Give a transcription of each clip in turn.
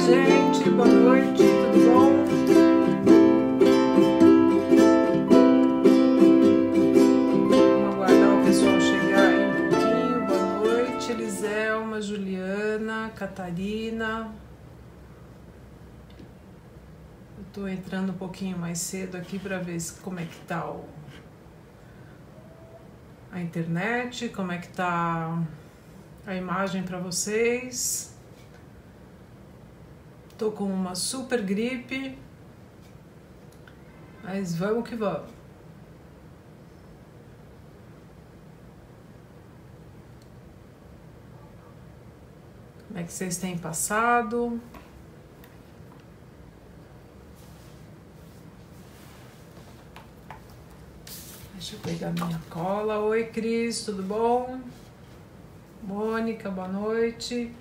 gente, boa noite, tudo bom? Vamos aguardar o pessoal chegar aí um pouquinho. Boa noite, Eliselma, Juliana, Catarina. Eu tô entrando um pouquinho mais cedo aqui para ver como é que tá a internet, como é que tá a imagem para vocês. Tô com uma super gripe, mas vamos que vamos. Como é que vocês têm passado? Deixa eu pegar minha cola. Oi, Cris, tudo bom? Mônica, boa noite.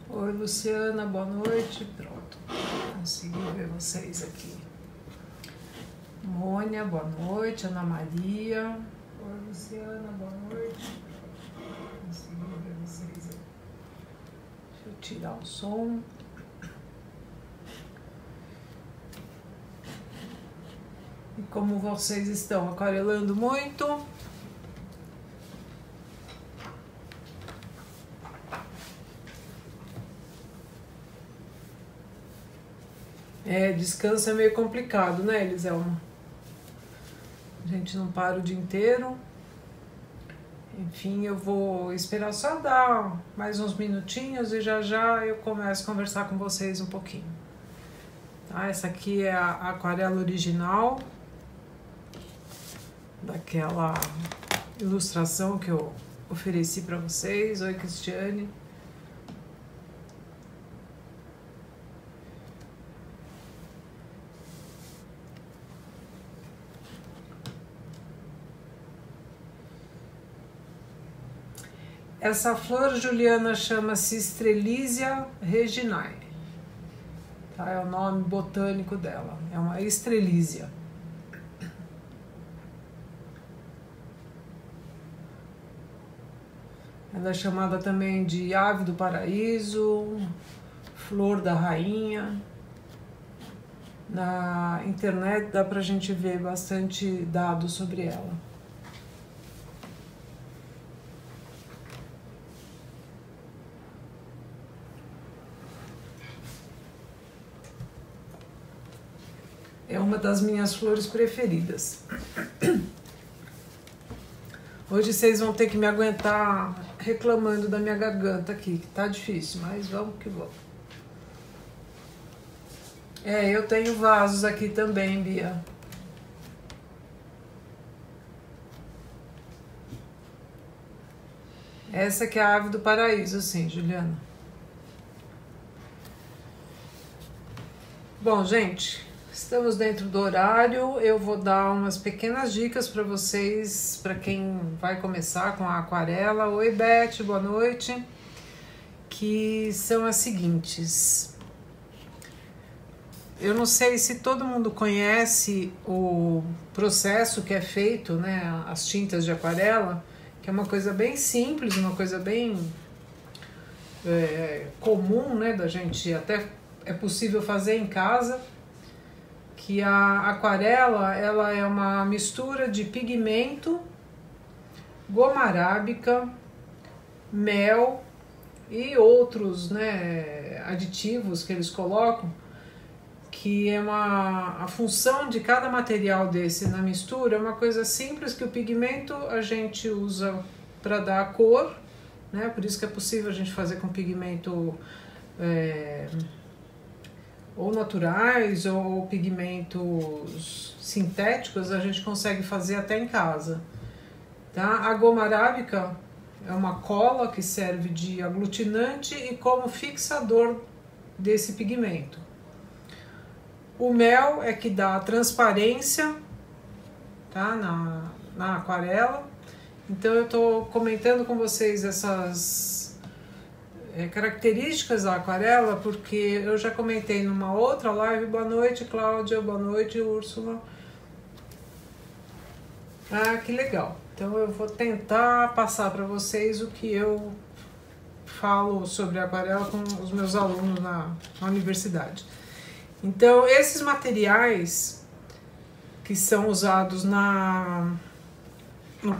Oi, Luciana, boa noite. Pronto, consegui ver vocês aqui. Mônia, boa noite. Ana Maria. Oi, Luciana, boa noite. Consegui ver vocês aqui. Deixa eu tirar o som. E como vocês estão? Aquarelando muito? Descanso é meio complicado, né, Eliselma? A gente não para o dia inteiro. Enfim, eu vou esperar só dar mais uns minutinhos e já já eu começo a conversar com vocês um pouquinho. Tá? Essa aqui é a aquarela original daquela ilustração que eu ofereci para vocês. Oi, Cristiane. Essa flor, Juliana, chama-se Strelizia reginae. Tá? É o nome botânico dela. É uma estrelízia. Ela é chamada também de ave do paraíso, flor da rainha. Na internet dá pra gente ver bastante dados sobre ela. É uma das minhas flores preferidas. Hoje vocês vão ter que me aguentar reclamando da minha garganta aqui, que tá difícil, mas vamos que vamos. Eu tenho vasos aqui também, Bia. Essa que é a ave do paraíso, sim, Juliana. Bom, gente, estamos dentro do horário. Eu vou dar umas pequenas dicas para vocês, para quem vai começar com a aquarela. Oi, Beth, boa noite. Que são as seguintes. Eu não sei se todo mundo conhece o processo que é feito, né, as tintas de aquarela, que é uma coisa bem simples, uma coisa bem comum, né, da gente, até é possível fazer em casa, que a aquarela, ela é uma mistura de pigmento, goma arábica, mel e outros, né, aditivos que eles colocam, que é a função de cada material desse na mistura é uma coisa simples, que o pigmento a gente usa para dar a cor, né? Por isso que é possível a gente fazer com pigmento ou naturais ou pigmentos sintéticos, a gente consegue fazer até em casa. Tá? A goma arábica é uma cola que serve de aglutinante e como fixador desse pigmento. O mel é que dá transparência, tá? na aquarela, Então eu estou comentando com vocês essas características da aquarela, porque eu já comentei numa outra live. Boa noite, Cláudia. Boa noite, Úrsula. Ah, que legal. Então eu vou tentar passar para vocês o que eu falo sobre aquarela com os meus alunos na universidade. Então, esses materiais que são usados no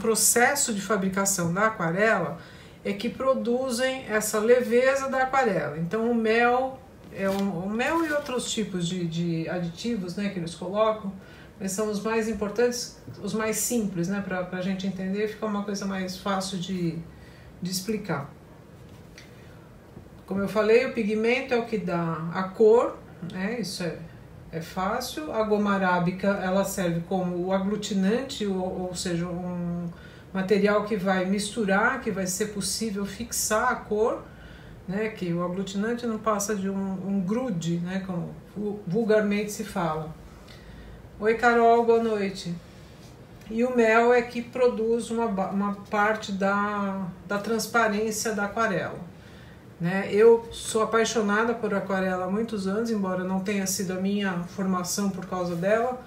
processo de fabricação da aquarela é que produzem essa leveza da aquarela. Então, o mel e outros tipos de aditivos, né, que eles colocam, mas são os mais importantes, os mais simples, né, para a gente entender, fica uma coisa mais fácil de explicar. Como eu falei, o pigmento é o que dá a cor, né, isso é fácil. A goma arábica, ela serve como o aglutinante, ou seja, um material que vai misturar, que vai ser possível fixar a cor, né, que o aglutinante não passa de um grude, né, como vulgarmente se fala. Oi, Carol, boa noite. E o mel é que produz uma parte da transparência da aquarela, né? Eu sou apaixonada por aquarela há muitos anos, embora não tenha sido a minha formação por causa dela.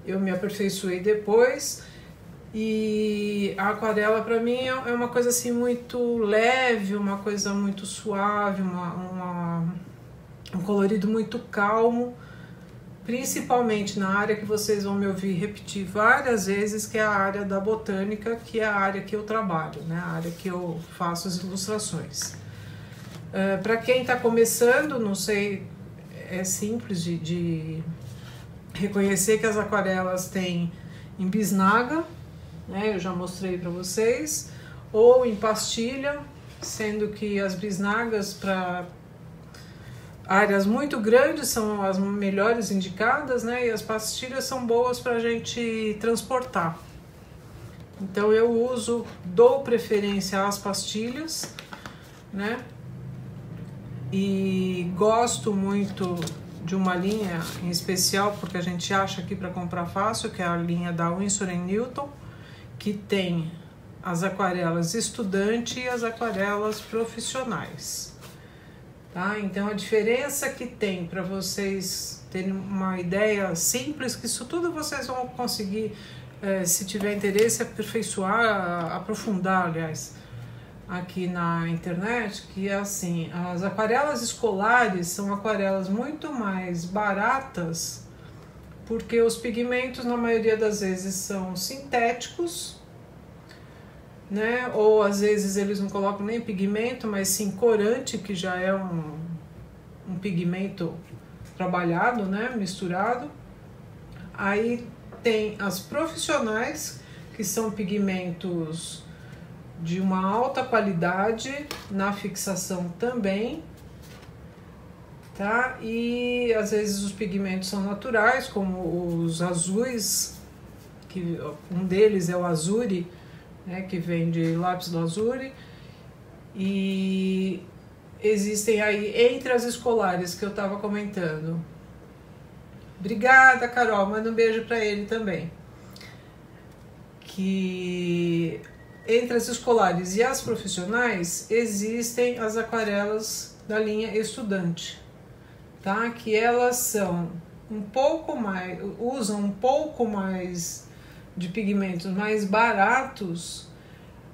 Eu me aperfeiçoei depois. E a aquarela para mim é uma coisa assim muito leve, uma coisa muito suave, um colorido muito calmo. Principalmente na área que vocês vão me ouvir repetir várias vezes, que é a área da botânica, que é a área que eu trabalho, né? A área que eu faço as ilustrações. Para quem está começando, não sei, é simples de reconhecer que as aquarelas têm em bisnaga, né? Eu já mostrei para vocês, ou em pastilha, sendo que as bisnagas para áreas muito grandes são as melhores indicadas, né? E as pastilhas são boas para a gente transportar. Então eu dou preferência às pastilhas, né? E gosto muito de uma linha em especial, porque a gente acha aqui para comprar fácil, que é a linha da Winsor & Newton, que tem as aquarelas estudante e as aquarelas profissionais. Tá? Então a diferença que tem, para vocês terem uma ideia simples, que isso tudo vocês vão conseguir, se tiver interesse, aperfeiçoar, aprofundar, aliás, aqui na internet, que é assim: as aquarelas escolares são aquarelas muito mais baratas, porque os pigmentos na maioria das vezes são sintéticos, né? Ou às vezes eles não colocam nem pigmento, mas sim corante, que já é um pigmento trabalhado, né? Misturado. Aí tem as profissionais, que são pigmentos de uma alta qualidade na fixação também, tá? E às vezes os pigmentos são naturais, como os azuis, que um deles é o Azuri, né, que vem de lápis lazuli. E existem aí entre as escolares que eu estava comentando. Obrigada, Carol, manda um beijo para ele também. Que entre as escolares e as profissionais existem as aquarelas da linha estudante, tá? Que elas são usam um pouco mais de pigmentos mais baratos,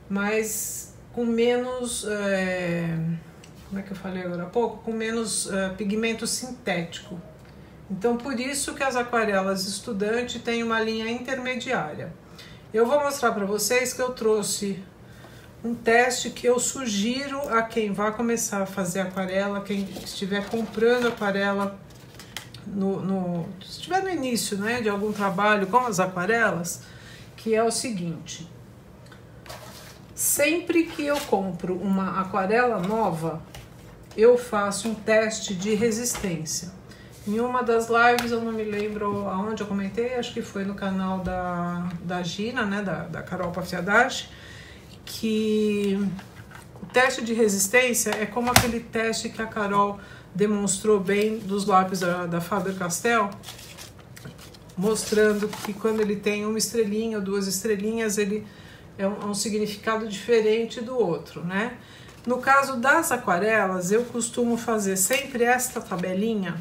mas com menos, como é que eu falei agora há pouco? Com menos pigmento sintético. Então, por isso que as aquarelas estudante têm uma linha intermediária. Eu vou mostrar para vocês que eu trouxe um teste que eu sugiro a quem vai começar a fazer aquarela, quem estiver comprando aquarela, se estiver no início, né, de algum trabalho com as aquarelas, que é o seguinte: sempre que eu compro uma aquarela nova, eu faço um teste de resistência. Em uma das lives, eu não me lembro aonde eu comentei, acho que foi no canal da Gina, né, da Carol Pafiadashi, que o teste de resistência é como aquele teste que a Carol demonstrou bem dos lápis da Faber-Castell, mostrando que quando ele tem uma estrelinha ou duas estrelinhas, ele é um significado diferente do outro, né? No caso das aquarelas, eu costumo fazer sempre esta tabelinha,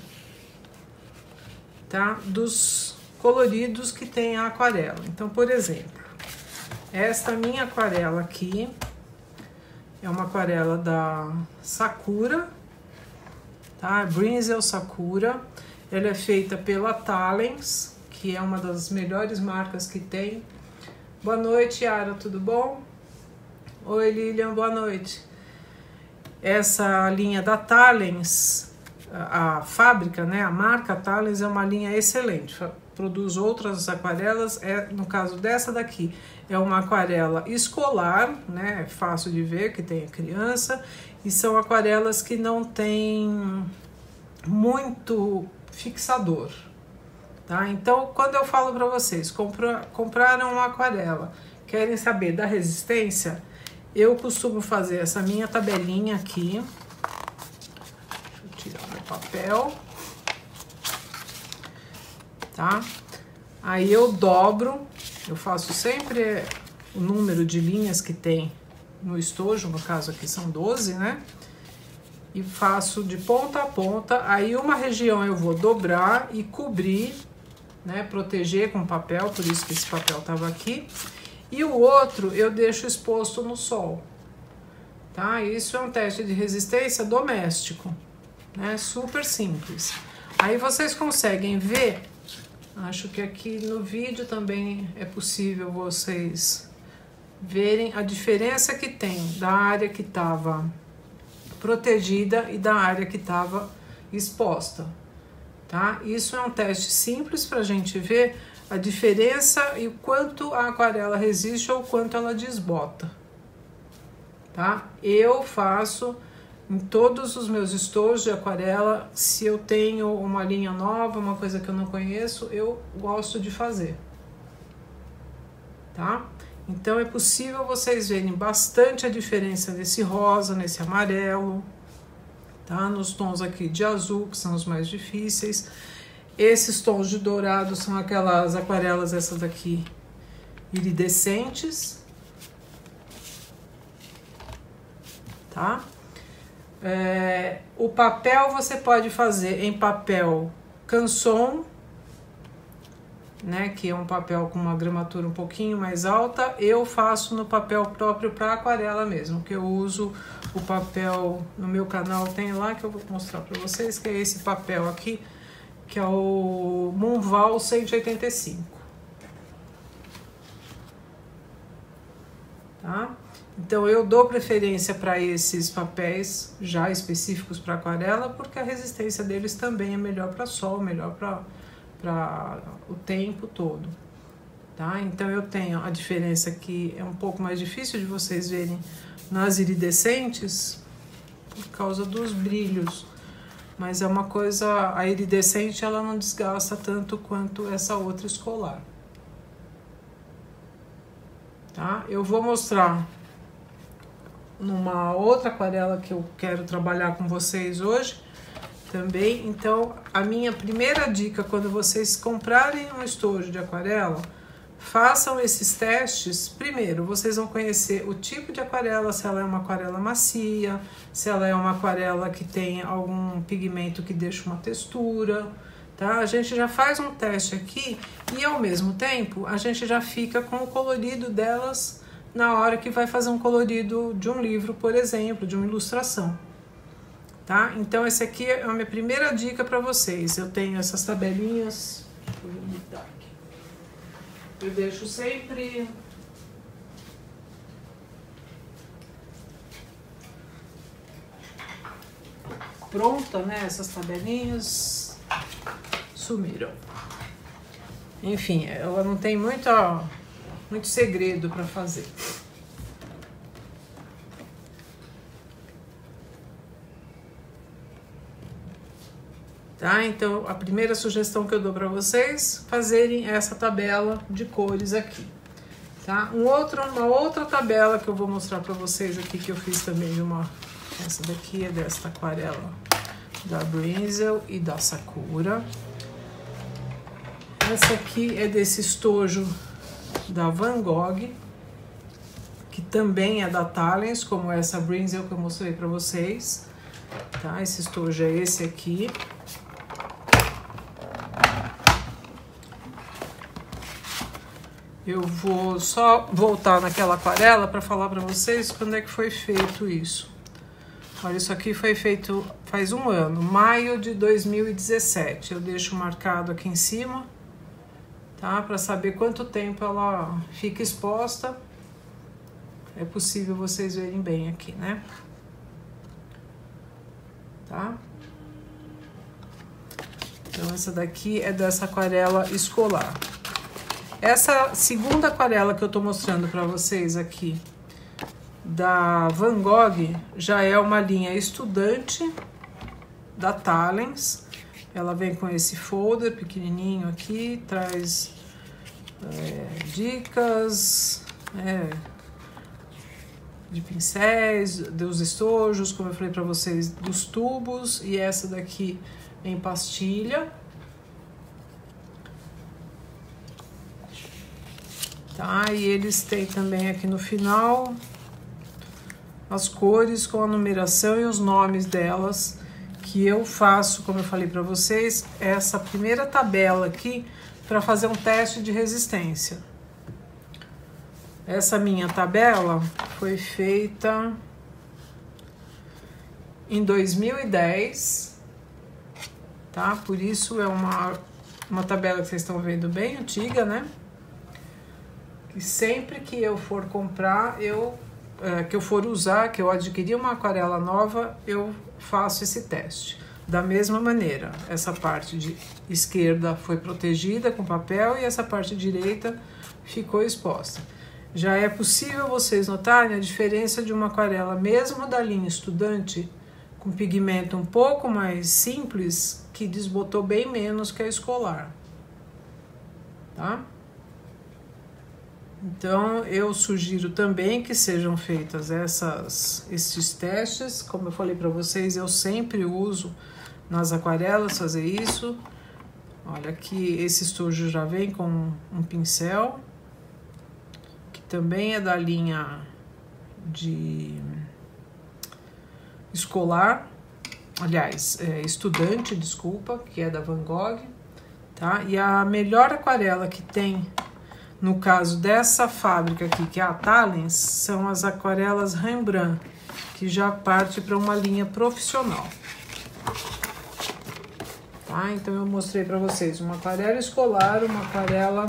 tá? Dos coloridos que tem a aquarela. Então, por exemplo, esta minha aquarela aqui é uma aquarela da Sakura, tá? Brinzel Sakura. Ela é feita pela Talens, que é uma das melhores marcas que tem. Boa noite, Yara, tudo bom? Oi, Lilian, boa noite. Essa linha da Talens, a fábrica, né, a marca Talens é uma linha excelente. Produz outras aquarelas, no caso dessa daqui, é uma aquarela escolar, né, é fácil de ver que tem criança, e são aquarelas que não tem muito fixador, tá? Então, quando eu falo para vocês, compraram uma aquarela, querem saber da resistência, eu costumo fazer essa minha tabelinha aqui. Deixa eu tirar meu papel. Tá? Aí eu dobro, eu faço sempre o número de linhas que tem no estojo, no caso aqui são 12, né? E faço de ponta a ponta, aí uma região eu vou dobrar e cobrir, né? Proteger com papel, por isso que esse papel tava aqui. E o outro eu deixo exposto no sol, tá? Isso é um teste de resistência doméstico, né? Super simples. Aí vocês conseguem ver, acho que aqui no vídeo também é possível vocês verem a diferença que tem da área que estava protegida e da área que estava exposta, tá? Isso é um teste simples para a gente ver a diferença e o quanto a aquarela resiste ou quanto ela desbota, tá? Eu faço em todos os meus estojos de aquarela. Se eu tenho uma linha nova, uma coisa que eu não conheço, eu gosto de fazer, tá? Então é possível vocês verem bastante a diferença nesse rosa, nesse amarelo, tá? Nos tons aqui de azul, que são os mais difíceis. Esses tons de dourado são aquelas aquarelas, essas daqui, iridescentes, tá? O papel você pode fazer em papel Canson, né, que é um papel com uma gramatura um pouquinho mais alta. Eu faço no papel próprio para aquarela mesmo, que eu uso o papel, no meu canal tem lá, que eu vou mostrar para vocês, que é esse papel aqui, que é o Moonval 185, tá? Então eu dou preferência para esses papéis já específicos para aquarela, porque a resistência deles também é melhor para sol, melhor para o tempo todo, tá? Então eu tenho a diferença que é um pouco mais difícil de vocês verem nas iridescentes por causa dos brilhos, mas é uma coisa, a iridescente ela não desgasta tanto quanto essa outra escolar, tá? Eu vou mostrar numa outra aquarela que eu quero trabalhar com vocês hoje também. Então, a minha primeira dica, quando vocês comprarem um estojo de aquarela, façam esses testes. Primeiro, vocês vão conhecer o tipo de aquarela, se ela é uma aquarela macia, se ela é uma aquarela que tem algum pigmento que deixa uma textura, tá? A gente já faz um teste aqui e, ao mesmo tempo, a gente já fica com o colorido delas na hora que vai fazer um colorido de um livro, por exemplo, de uma ilustração. Tá? Então, essa aqui é a minha primeira dica para vocês. Eu tenho essas tabelinhas. Eu deixo sempre pronta, né? Essas tabelinhas sumiram. Enfim, ela não tem muito segredo para fazer. Tá? Então, a primeira sugestão que eu dou para vocês, fazerem essa tabela de cores aqui, tá? Uma outra tabela que eu vou mostrar para vocês aqui, que eu fiz também de essa daqui é desta aquarela da Brinzel e da Sakura. Essa aqui é desse estojo da Van Gogh, que também é da Talens, como essa Brinzel que eu mostrei para vocês, tá? Esse estojo é esse aqui. Eu vou só voltar naquela aquarela para falar para vocês quando é que foi feito isso. Olha, isso aqui foi feito faz um ano, maio de 2017. Eu deixo marcado aqui em cima, tá? Para saber quanto tempo ela fica exposta. É possível vocês verem bem aqui, né? Tá? Então, essa daqui é dessa aquarela escolar. Essa segunda aquarela que eu tô mostrando para vocês aqui, da Van Gogh, já é uma linha estudante da Talens. Ela vem com esse folder pequenininho aqui, traz dicas de pincéis, dos estojos, como eu falei para vocês, dos tubos, e essa daqui em pastilha. Tá, e eles têm também aqui no final as cores com a numeração e os nomes delas, que eu faço, como eu falei para vocês, essa primeira tabela aqui para fazer um teste de resistência. Essa minha tabela foi feita em 2010, tá? Por isso é uma tabela que vocês estão vendo bem antiga, né? E sempre que eu for comprar, que eu for usar, que eu adquirir uma aquarela nova, eu faço esse teste. Da mesma maneira, essa parte de esquerda foi protegida com papel e essa parte direita ficou exposta. Já é possível vocês notarem a diferença de uma aquarela, mesmo da linha estudante, com pigmento um pouco mais simples, que desbotou bem menos que a escolar. Tá? Então, eu sugiro também que sejam feitas esses testes. Como eu falei para vocês, eu sempre uso nas aquarelas fazer isso. Olha aqui, esse estojo já vem com um pincel, que também é da linha de escolar, aliás, estudante, desculpa, que é da Van Gogh, tá? E a melhor aquarela que tem, no caso dessa fábrica aqui, que é a Talens, são as aquarelas Rembrandt, que já parte para uma linha profissional. Tá? Então, eu mostrei para vocês uma aquarela escolar, uma aquarela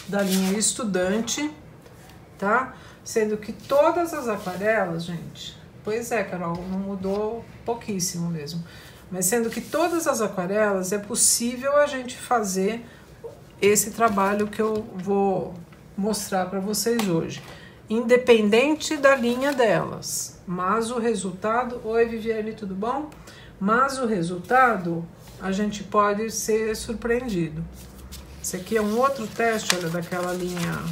da linha estudante, tá? Sendo que todas as aquarelas, gente, pois é, Carol, não mudou pouquíssimo mesmo, mas sendo que todas as aquarelas é possível a gente fazer esse trabalho que eu vou mostrar para vocês hoje, independente da linha delas, mas o resultado... Oi, Viviane, tudo bom? Mas o resultado, a gente pode ser surpreendido. Esse aqui é um outro teste, olha, daquela linha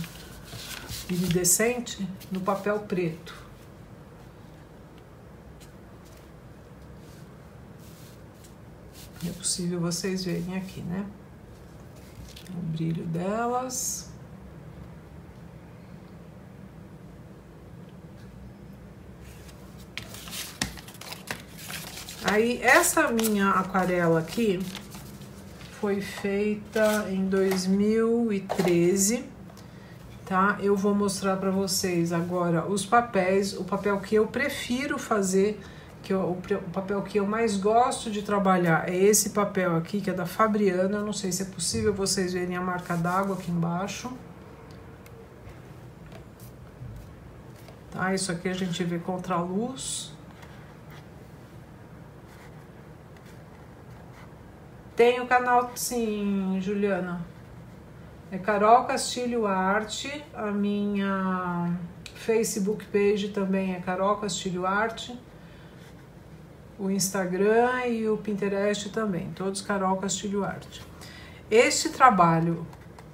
iridescente no papel preto. É possível vocês verem aqui, né? O brilho delas. Aí, essa minha aquarela aqui foi feita em 2013, tá? Eu vou mostrar para vocês agora os papéis, o papel que eu prefiro fazer, o papel que eu mais gosto de trabalhar é esse papel aqui, que é da Fabriano. Eu não sei se é possível vocês verem a marca d'água aqui embaixo. Tá? Isso aqui a gente vê contra a luz. Tem o canal, sim, Juliana. É Carol Castilho Arte. A minha Facebook page também é Carol Castilho Arte. O Instagram e o Pinterest também, todos Carol Castilho Arte. Este trabalho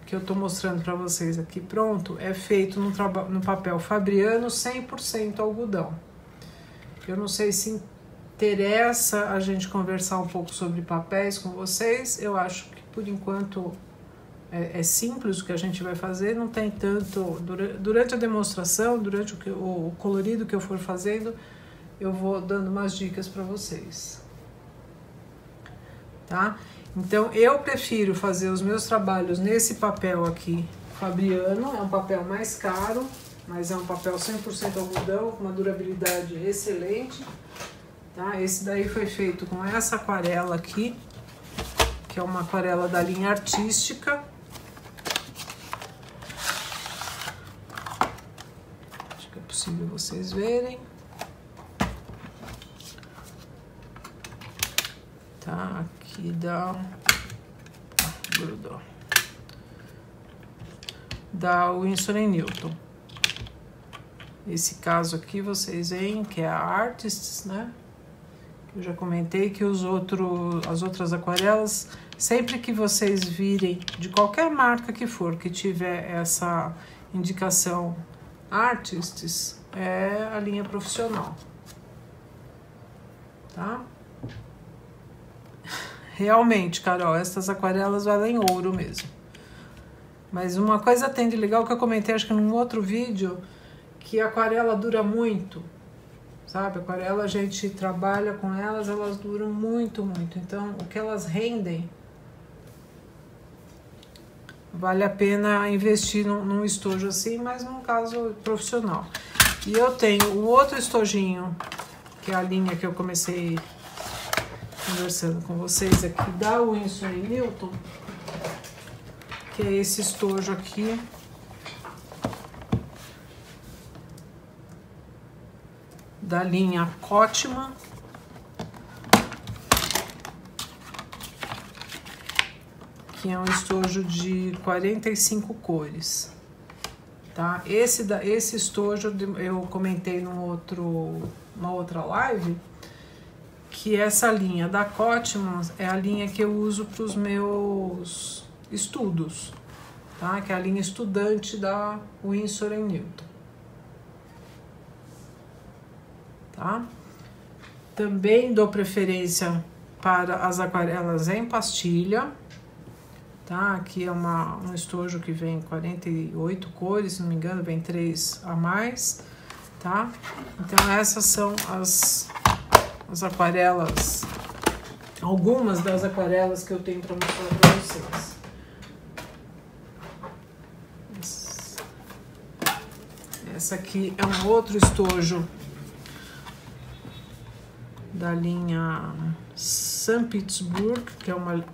que eu tô mostrando para vocês aqui pronto é feito no papel Fabriano 100% algodão. Eu não sei se interessa a gente conversar um pouco sobre papéis com vocês. Eu acho que por enquanto é simples o que a gente vai fazer, não tem tanto... Durante a demonstração, durante o colorido que eu for fazendo, eu vou dando umas dicas para vocês. Tá? Então, eu prefiro fazer os meus trabalhos nesse papel aqui, Fabriano. É um papel mais caro, mas é um papel 100% algodão, com uma durabilidade excelente. Tá? Esse daí foi feito com essa aquarela aqui, que é uma aquarela da linha artística. Acho que é possível vocês verem. Tá, aqui grudou. Da Winsor & Newton. Esse caso aqui vocês veem que é a Artists, né? Eu já comentei que as outras aquarelas, sempre que vocês virem, de qualquer marca que for, que tiver essa indicação Artists, é a linha profissional. Tá? Realmente, Carol, essas aquarelas valem ouro mesmo. Mas uma coisa tem de legal que eu comentei, acho que num outro vídeo, que a aquarela dura muito. Sabe, aquarela a gente trabalha com elas, elas duram muito, muito. Então, o que elas rendem, vale a pena investir num estojo assim, mas num caso profissional. E eu tenho um outro estojinho, que é a linha que eu comecei conversando com vocês aqui, da Winsor & Newton, que é esse estojo aqui. Da linha Cotman, que é um estojo de 45 cores, tá? Esse estojo eu comentei numa outra live, que essa linha da Cotman é a linha que eu uso para os meus estudos, tá? Que é a linha estudante da Winsor & Newton. Tá? Também dou preferência para as aquarelas em pastilha, tá? Aqui é um estojo que vem 48 cores, se não me engano, vem 3 a mais, tá? Então essas são as aquarelas, algumas das aquarelas que eu tenho para mostrar para vocês. Essa aqui é um outro estojo da linha St. Petersburg, que é uma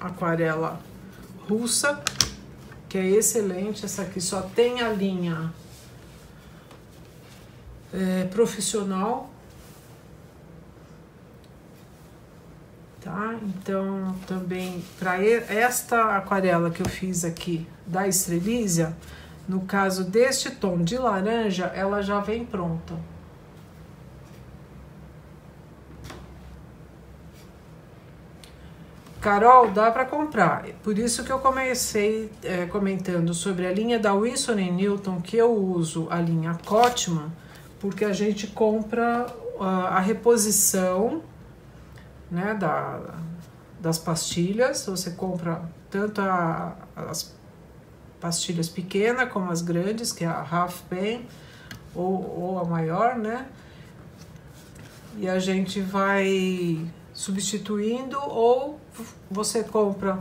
aquarela russa, que é excelente. Essa aqui só tem a linha profissional, tá? Então, também, para esta aquarela que eu fiz aqui, da Estrelísia, no caso deste tom de laranja, ela já vem pronta. Carol, dá para comprar. Por isso que eu comecei comentando sobre a linha da Winsor & Newton, que eu uso a linha Cotman, porque a gente compra a reposição, né, das pastilhas. Você compra tanto as pastilhas pequenas como as grandes, que é a Half Pen ou a maior, né? E a gente vai substituindo, ou você compra,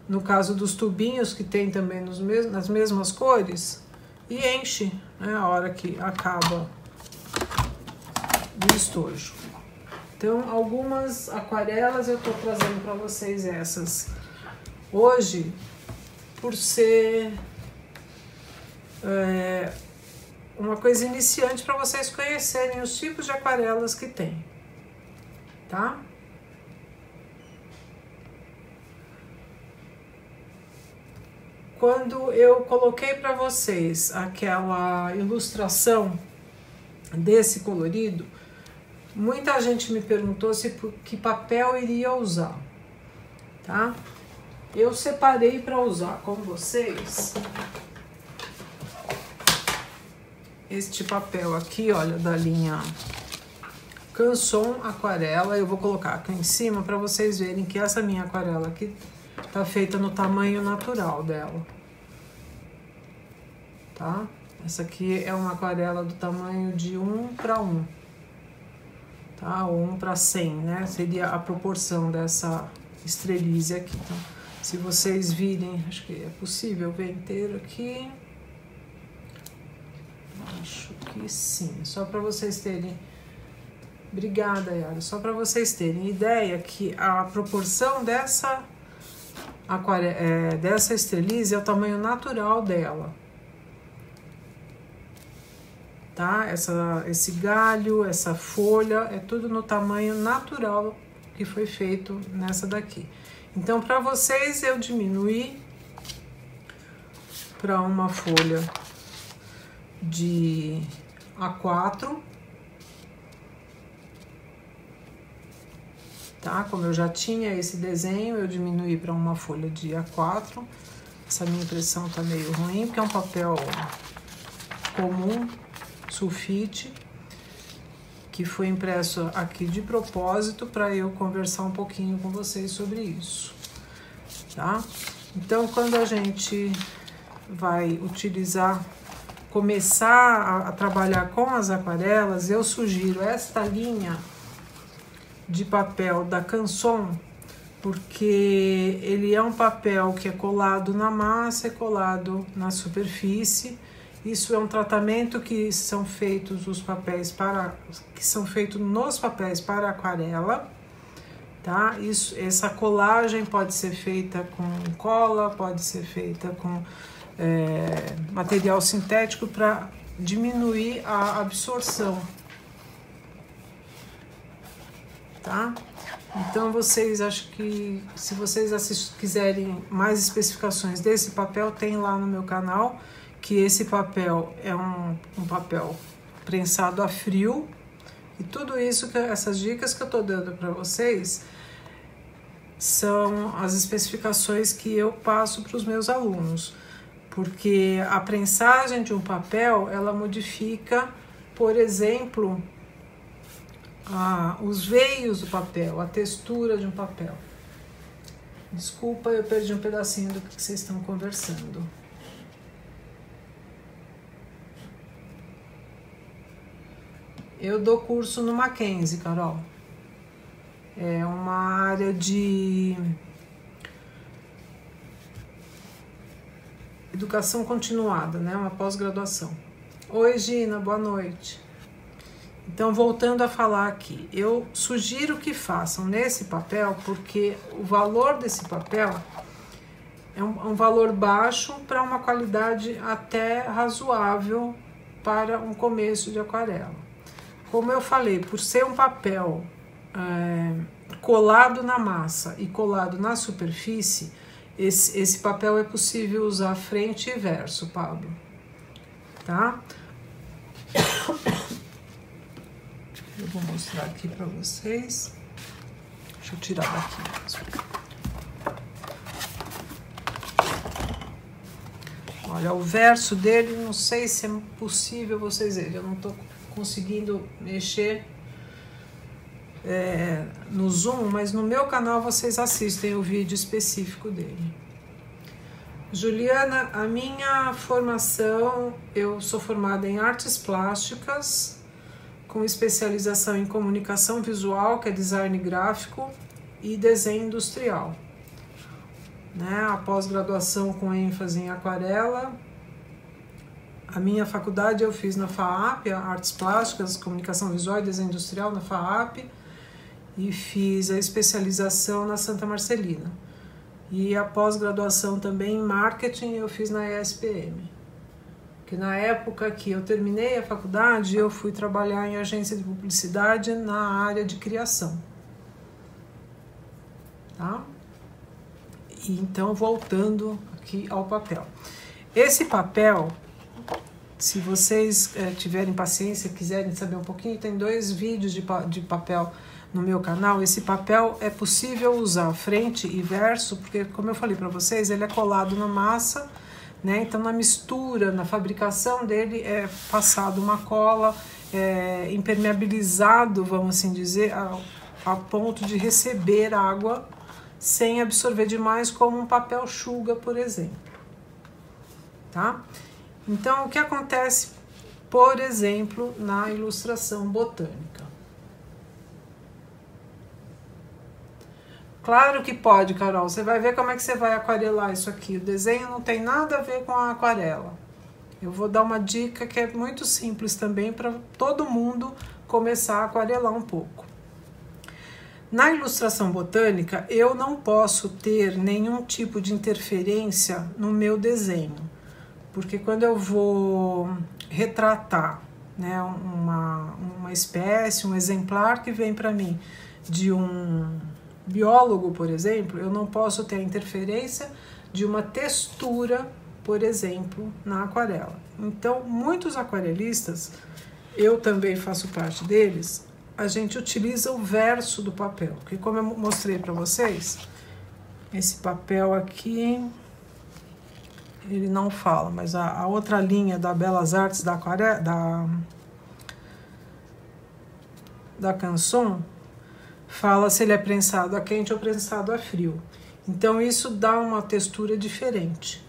no caso dos tubinhos, que tem também nas mesmas cores, e enche, né, a hora que acaba do estojo. Então, algumas aquarelas eu tô trazendo para vocês essas hoje, por ser uma coisa iniciante para vocês conhecerem os tipos de aquarelas que tem, tá? Quando eu coloquei para vocês aquela ilustração desse colorido, muita gente me perguntou que papel iria usar, tá? Eu separei para usar com vocês este papel aqui, olha, da linha Canson Aquarela. Eu vou colocar aqui em cima para vocês verem que essa minha aquarela aqui tá feita no tamanho natural dela, tá? Essa aqui é uma aquarela do tamanho de 1:1, tá? Ou 1:100, né? Seria a proporção dessa estrelize aqui, tá? Se vocês virem, acho que é possível ver inteiro aqui. Acho que sim, só para vocês terem... Obrigada, Yara. Só para vocês terem ideia que a proporção dessa dessa estrelize é o tamanho natural dela, tá? Esse galho, essa folha, é tudo no tamanho natural que foi feito nessa daqui. Então, para vocês, eu diminuí para uma folha de A4, tá? Como eu já tinha esse desenho, eu diminuí para uma folha de A4. Essa minha impressão tá meio ruim, porque é um papel comum, sulfite, que foi impresso aqui de propósito para eu conversar um pouquinho com vocês sobre isso, tá? Então, quando a gente vai começar a trabalhar com as aquarelas, eu sugiro esta linha de papel da Canson, porque ele é um papel que é colado na massa e colado na superfície. Isso é um tratamento que são feitos nos papéis para aquarela, tá? Essa colagem pode ser feita com cola, pode ser feita com material sintético para diminuir a absorção, tá? Então, vocês, acho que se vocês quiserem mais especificações desse papel, tem lá no meu canal, que esse papel é um papel prensado a frio, e tudo isso, essas dicas que eu tô dando para vocês, são as especificações que eu passo para os meus alunos, porque a prensagem de um papel, ela modifica, por exemplo, os veios do papel, a textura de um papel. Desculpa, eu perdi um pedacinho do que vocês estão conversando. Eu dou curso no Mackenzie, Carol. É uma área de educação continuada, né? Uma pós-graduação. Oi, Gina, boa noite. Então, voltando a falar aqui, eu sugiro que façam nesse papel, porque o valor desse papel é um valor baixo para uma qualidade até razoável para um começo de aquarela. Como eu falei, por ser um papel colado na massa e colado na superfície, esse papel é possível usar frente e verso, Pablo, tá? Eu vou mostrar aqui para vocês. Deixa eu tirar daqui. Olha, o verso dele, não sei se é possível vocês verem. Eu não tô conseguindo mexer no zoom, mas no meu canal vocês assistem o vídeo específico dele. Juliana, a minha formação, eu sou formada em artes plásticas, com especialização em comunicação visual, que é design gráfico, e desenho industrial, né? A pós-graduação com ênfase em aquarela. A minha faculdade eu fiz na FAAP, Artes Plásticas, Comunicação Visual e Desenho Industrial na FAAP, e fiz a especialização na Santa Marcelina. E a pós-graduação também em Marketing eu fiz na ESPM. Que na época que eu terminei a faculdade, eu fui trabalhar em agência de publicidade na área de criação. Tá? E então, voltando aqui ao papel. Esse papel, se vocês tiverem paciência, quiserem saber um pouquinho, tem 2 vídeos de papel no meu canal. Esse papel é possível usar frente e verso, porque, como eu falei para vocês, ele é colado na massa, né? Então, na mistura, na fabricação dele, é passado uma cola, impermeabilizado, vamos assim dizer, a ponto de receber água sem absorver demais, como um papel Shuga, por exemplo. Tá? Então, o que acontece, por exemplo, na ilustração botânica? Claro que pode, Carol. Você vai ver como é que você vai aquarelar isso aqui. O desenho não tem nada a ver com a aquarela. Eu vou dar uma dica que é muito simples também para todo mundo começar a aquarelar um pouco. Na ilustração botânica, eu não posso ter nenhum tipo de interferência no meu desenho, porque quando eu vou retratar, né, uma espécie, um exemplar que vem para mim de um biólogo, por exemplo, eu não posso ter a interferência de uma textura, por exemplo, na aquarela. Então, muitos aquarelistas, eu também faço parte deles, a gente utiliza o verso do papel, porque como eu mostrei para vocês, esse papel aqui, ele não fala, mas a outra linha da Belas Artes da aquarela, da Canson, fala se ele é prensado a quente ou prensado a frio. Então, isso dá uma textura diferente,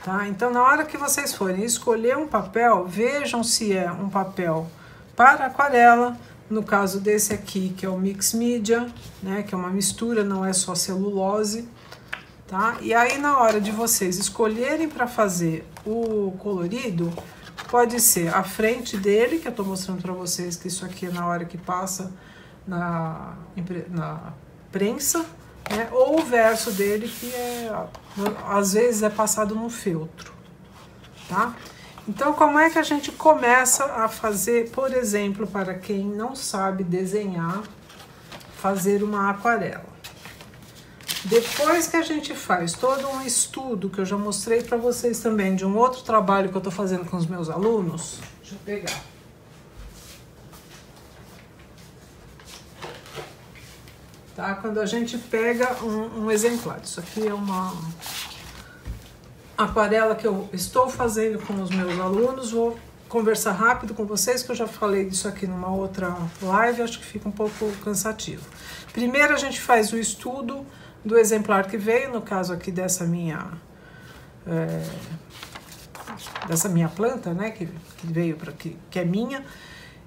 tá? Então, na hora que vocês forem escolher um papel, vejam se é um papel para aquarela, no caso desse aqui, que é o Mix Media, né? Que é uma mistura, não é só celulose, tá? E aí, na hora de vocês escolherem para fazer o colorido, pode ser a frente dele, que eu tô mostrando para vocês que isso aqui é na hora que passa na prensa, né? Ou o verso dele, que às vezes é passado no feltro, tá? Então, como é que a gente começa a fazer, por exemplo, para quem não sabe desenhar, fazer uma aquarela? Depois que a gente faz todo um estudo, que eu já mostrei para vocês também, de um outro trabalho que eu tô fazendo com os meus alunos, deixa eu pegar. Tá? Quando a gente pega um exemplar, isso aqui é uma aquarela que eu estou fazendo com os meus alunos, vou conversar rápido com vocês, que eu já falei disso aqui numa outra live, acho que fica um pouco cansativo. Primeiro a gente faz o estudo do exemplar que veio, no caso aqui dessa minha planta, né, que veio para aqui, que é minha.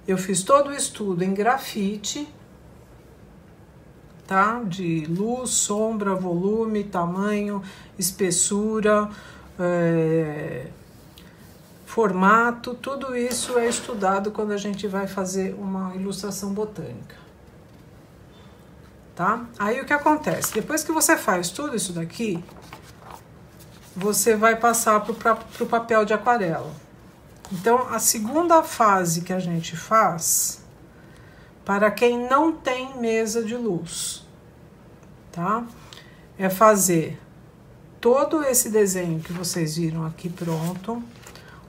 Eu fiz todo o estudo em grafite, tá? De luz, sombra, volume, tamanho, espessura, formato, tudo isso é estudado quando a gente vai fazer uma ilustração botânica, tá? Aí o que acontece? Depois que você faz tudo isso daqui, você vai passar pro papel de aquarela. Então, a segunda fase que a gente faz, para quem não tem mesa de luz, tá? É fazer todo esse desenho que vocês viram aqui pronto,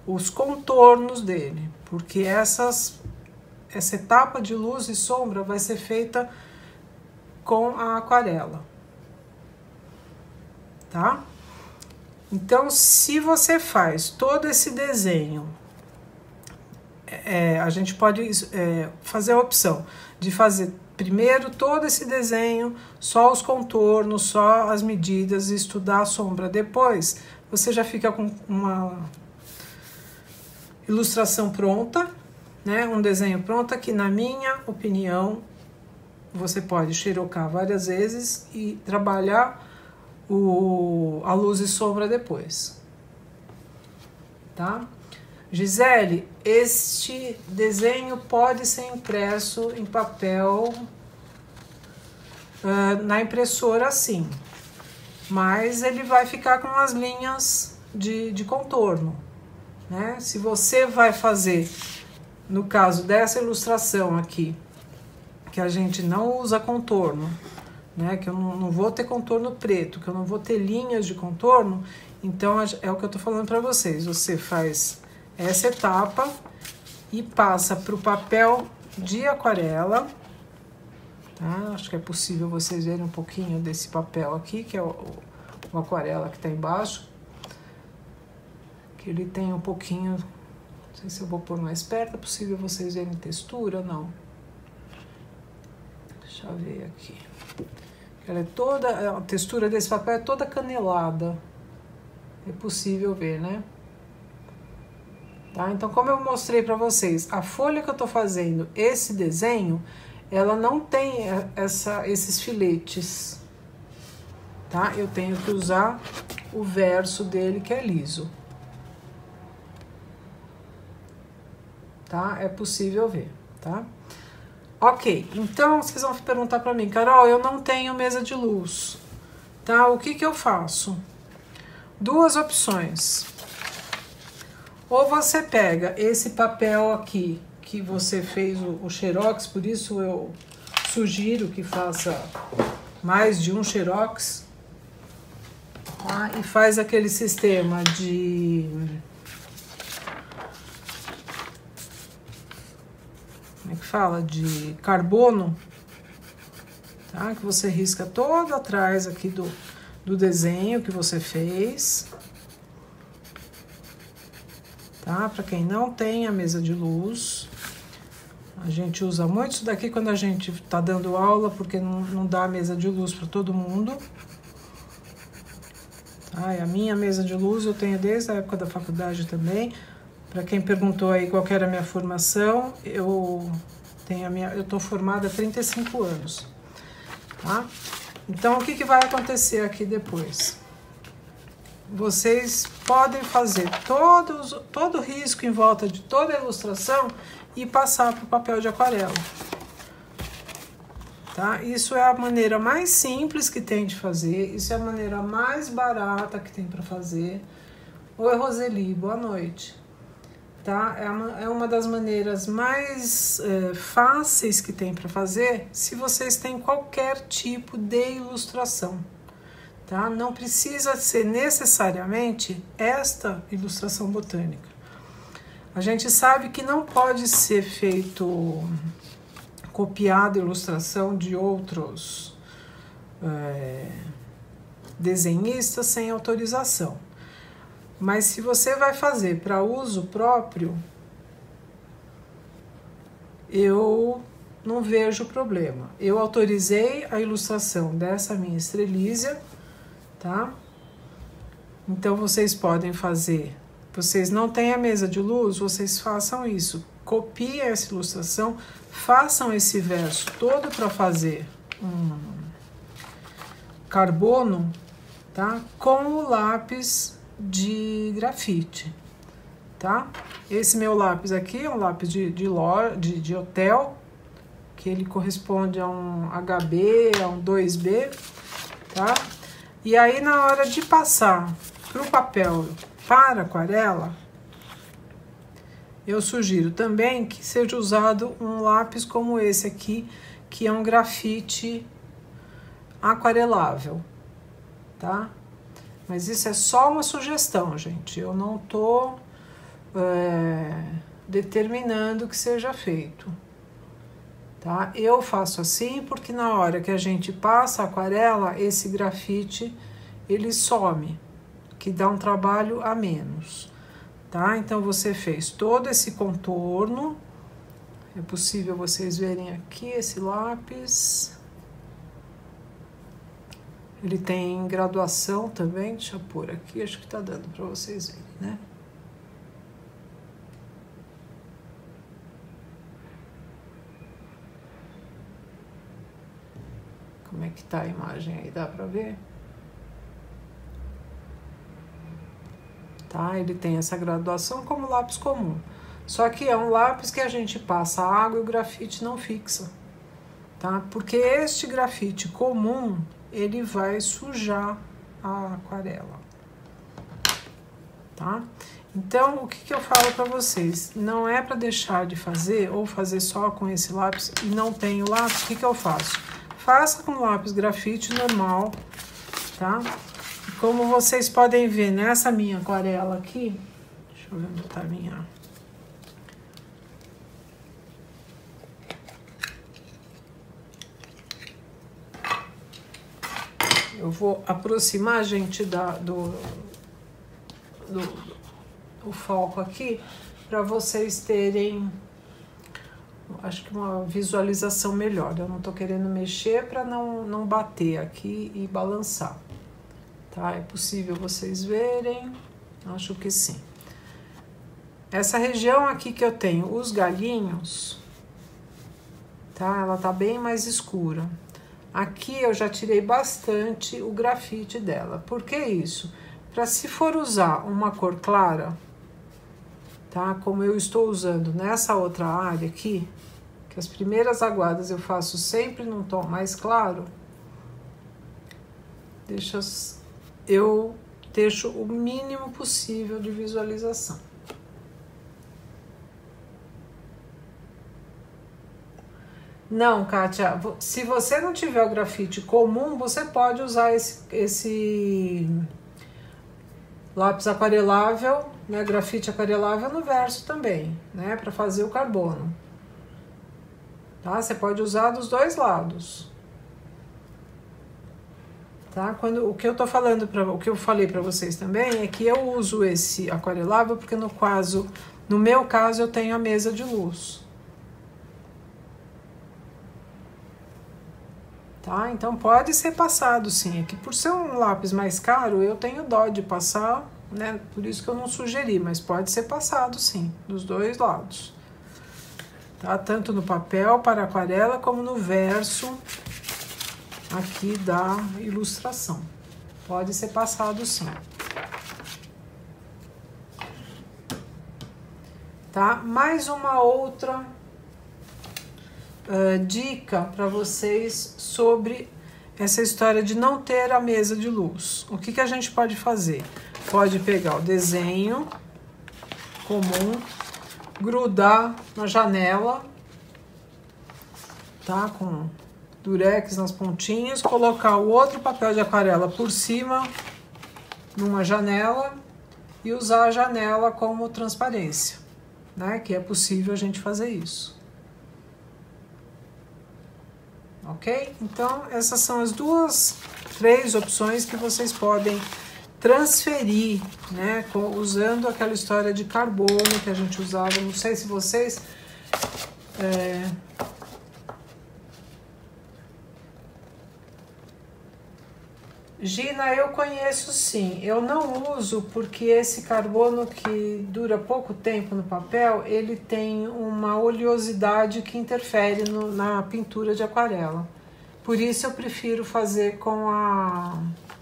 os contornos dele, porque essa etapa de luz e sombra vai ser feita com a aquarela, tá? Então, se você faz todo esse desenho, a gente pode fazer a opção de fazer primeiro todo esse desenho, só os contornos, só as medidas, e estudar a sombra. Depois, você já fica com uma ilustração pronta, né? Um desenho pronto, que na minha opinião, você pode xerocar várias vezes e trabalhar a luz e sombra depois, tá? Gisele, este desenho pode ser impresso em papel na impressora, sim, mas ele vai ficar com as linhas de contorno, né? Se você vai fazer, no caso dessa ilustração aqui, que a gente não usa contorno, né? Que eu não vou ter contorno preto, que eu não vou ter linhas de contorno, então é o que eu tô falando para vocês. Você faz essa etapa e passa para o papel de aquarela, tá? Acho que é possível vocês verem um pouquinho desse papel aqui, que é o aquarela que está embaixo, que ele tem um pouquinho, não sei se eu vou pôr mais perto, é possível vocês verem textura, não? Deixa eu ver aqui. Ela é toda, a textura desse papel é toda canelada. É possível ver, né? Tá? Então, como eu mostrei para vocês, a folha que eu tô fazendo esse desenho, ela não tem esses filetes, tá? Eu tenho que usar o verso dele, que é liso. Tá? É possível ver, tá? Ok, então vocês vão perguntar para mim, Carol, eu não tenho mesa de luz, tá? O que eu faço? Duas opções. Ou você pega esse papel aqui, que você fez o xerox, por isso eu sugiro que faça mais de um xerox, tá? E faz aquele sistema de... como é que fala? De carbono, tá? Que você risca todo atrás aqui do desenho que você fez, tá? Para quem não tem a mesa de luz, a gente usa muito isso daqui quando a gente tá dando aula, porque não dá a mesa de luz para todo mundo. Tá? E a minha mesa de luz eu tenho desde a época da faculdade também. Para quem perguntou aí qual que era a minha formação, eu tô formada há 35 anos, tá? Então, o que vai acontecer aqui depois? Vocês podem fazer todo o risco em volta de toda a ilustração e passar para o papel de aquarela, tá? Isso é a maneira mais simples que tem de fazer, isso é a maneira mais barata que tem para fazer. Oi, Roseli, boa noite. Tá? É uma das maneiras mais fáceis que tem para fazer se vocês têm qualquer tipo de ilustração, tá? Não precisa ser necessariamente esta ilustração botânica. A gente sabe que não pode ser feito copiada ilustração de outros desenhistas sem autorização. Mas se você vai fazer para uso próprio, eu não vejo problema. Eu autorizei a ilustração dessa minha estrelízia, tá? Então vocês podem fazer. Vocês não têm a mesa de luz, vocês façam isso. Copiem essa ilustração, façam esse verso todo para fazer um carbono, tá? Com o lápis de grafite, tá? Esse meu lápis aqui é um lápis de hotel, que ele corresponde a um HB, a um 2B, tá? E aí, na hora de passar pro papel para aquarela, eu sugiro também que seja usado um lápis como esse aqui, que é um grafite aquarelável, tá? Mas isso é só uma sugestão, gente. Eu não tô determinando que seja feito, tá? Eu faço assim porque na hora que a gente passa a aquarela, esse grafite, ele some, que dá um trabalho a menos, tá? Então, você fez todo esse contorno. É possível vocês verem aqui esse lápis. Ele tem graduação também, deixa eu pôr aqui, acho que tá dando para vocês verem, né? Como é que tá a imagem aí, dá para ver? Tá, ele tem essa graduação como lápis comum. Só que é um lápis que a gente passa água e o grafite não fixa, tá? Porque este grafite comum, ele vai sujar a aquarela, tá? Então, o que eu falo para vocês? Não é para deixar de fazer ou fazer só com esse lápis e não tem o lápis, o que eu faço? Faça com lápis grafite normal, tá? E como vocês podem ver nessa minha aquarela aqui, deixa eu ver onde tá a minha... Eu vou aproximar, gente, do foco aqui, para vocês terem acho que uma visualização melhor. Eu não tô querendo mexer para não bater aqui e balançar. Tá? É possível vocês verem? Acho que sim. Essa região aqui que eu tenho os galinhos, tá? Ela tá bem mais escura. Aqui eu já tirei bastante o grafite dela. Por que isso? Para se for usar uma cor clara, tá? Como eu estou usando nessa outra área aqui, que as primeiras aguadas eu faço sempre num tom mais claro, eu deixo o mínimo possível de visualização. Não, Kátia, se você não tiver o grafite comum, você pode usar esse lápis aquarelável, né, grafite aquarelável no verso também, né, para fazer o carbono. Tá? Você pode usar dos dois lados. Tá? O que eu tô falando, o que eu falei para vocês também é que eu uso esse aquarelável porque no meu caso eu tenho a mesa de luz. Tá? Então pode ser passado sim, é que por ser um lápis mais caro eu tenho dó de passar, né? Por isso que eu não sugeri, mas pode ser passado sim, dos dois lados. Tá? Tanto no papel para aquarela como no verso aqui da ilustração. Pode ser passado sim. Tá? Mais uma outra dica para vocês sobre essa história de não ter a mesa de luz. O que a gente pode fazer? Pode pegar o desenho comum, grudar na janela, tá? Com durex nas pontinhas, colocar o outro papel de aquarela por cima numa janela e usar a janela como transparência, né? Que é possível a gente fazer isso. Ok? Então, essas são as três opções que vocês podem transferir, né? Usando aquela história de carbono que a gente usava. Não sei se vocês... Gina, eu conheço sim. Eu não uso porque esse carbono que dura pouco tempo no papel, ele tem uma oleosidade que interfere na pintura de aquarela. Por isso eu prefiro fazer com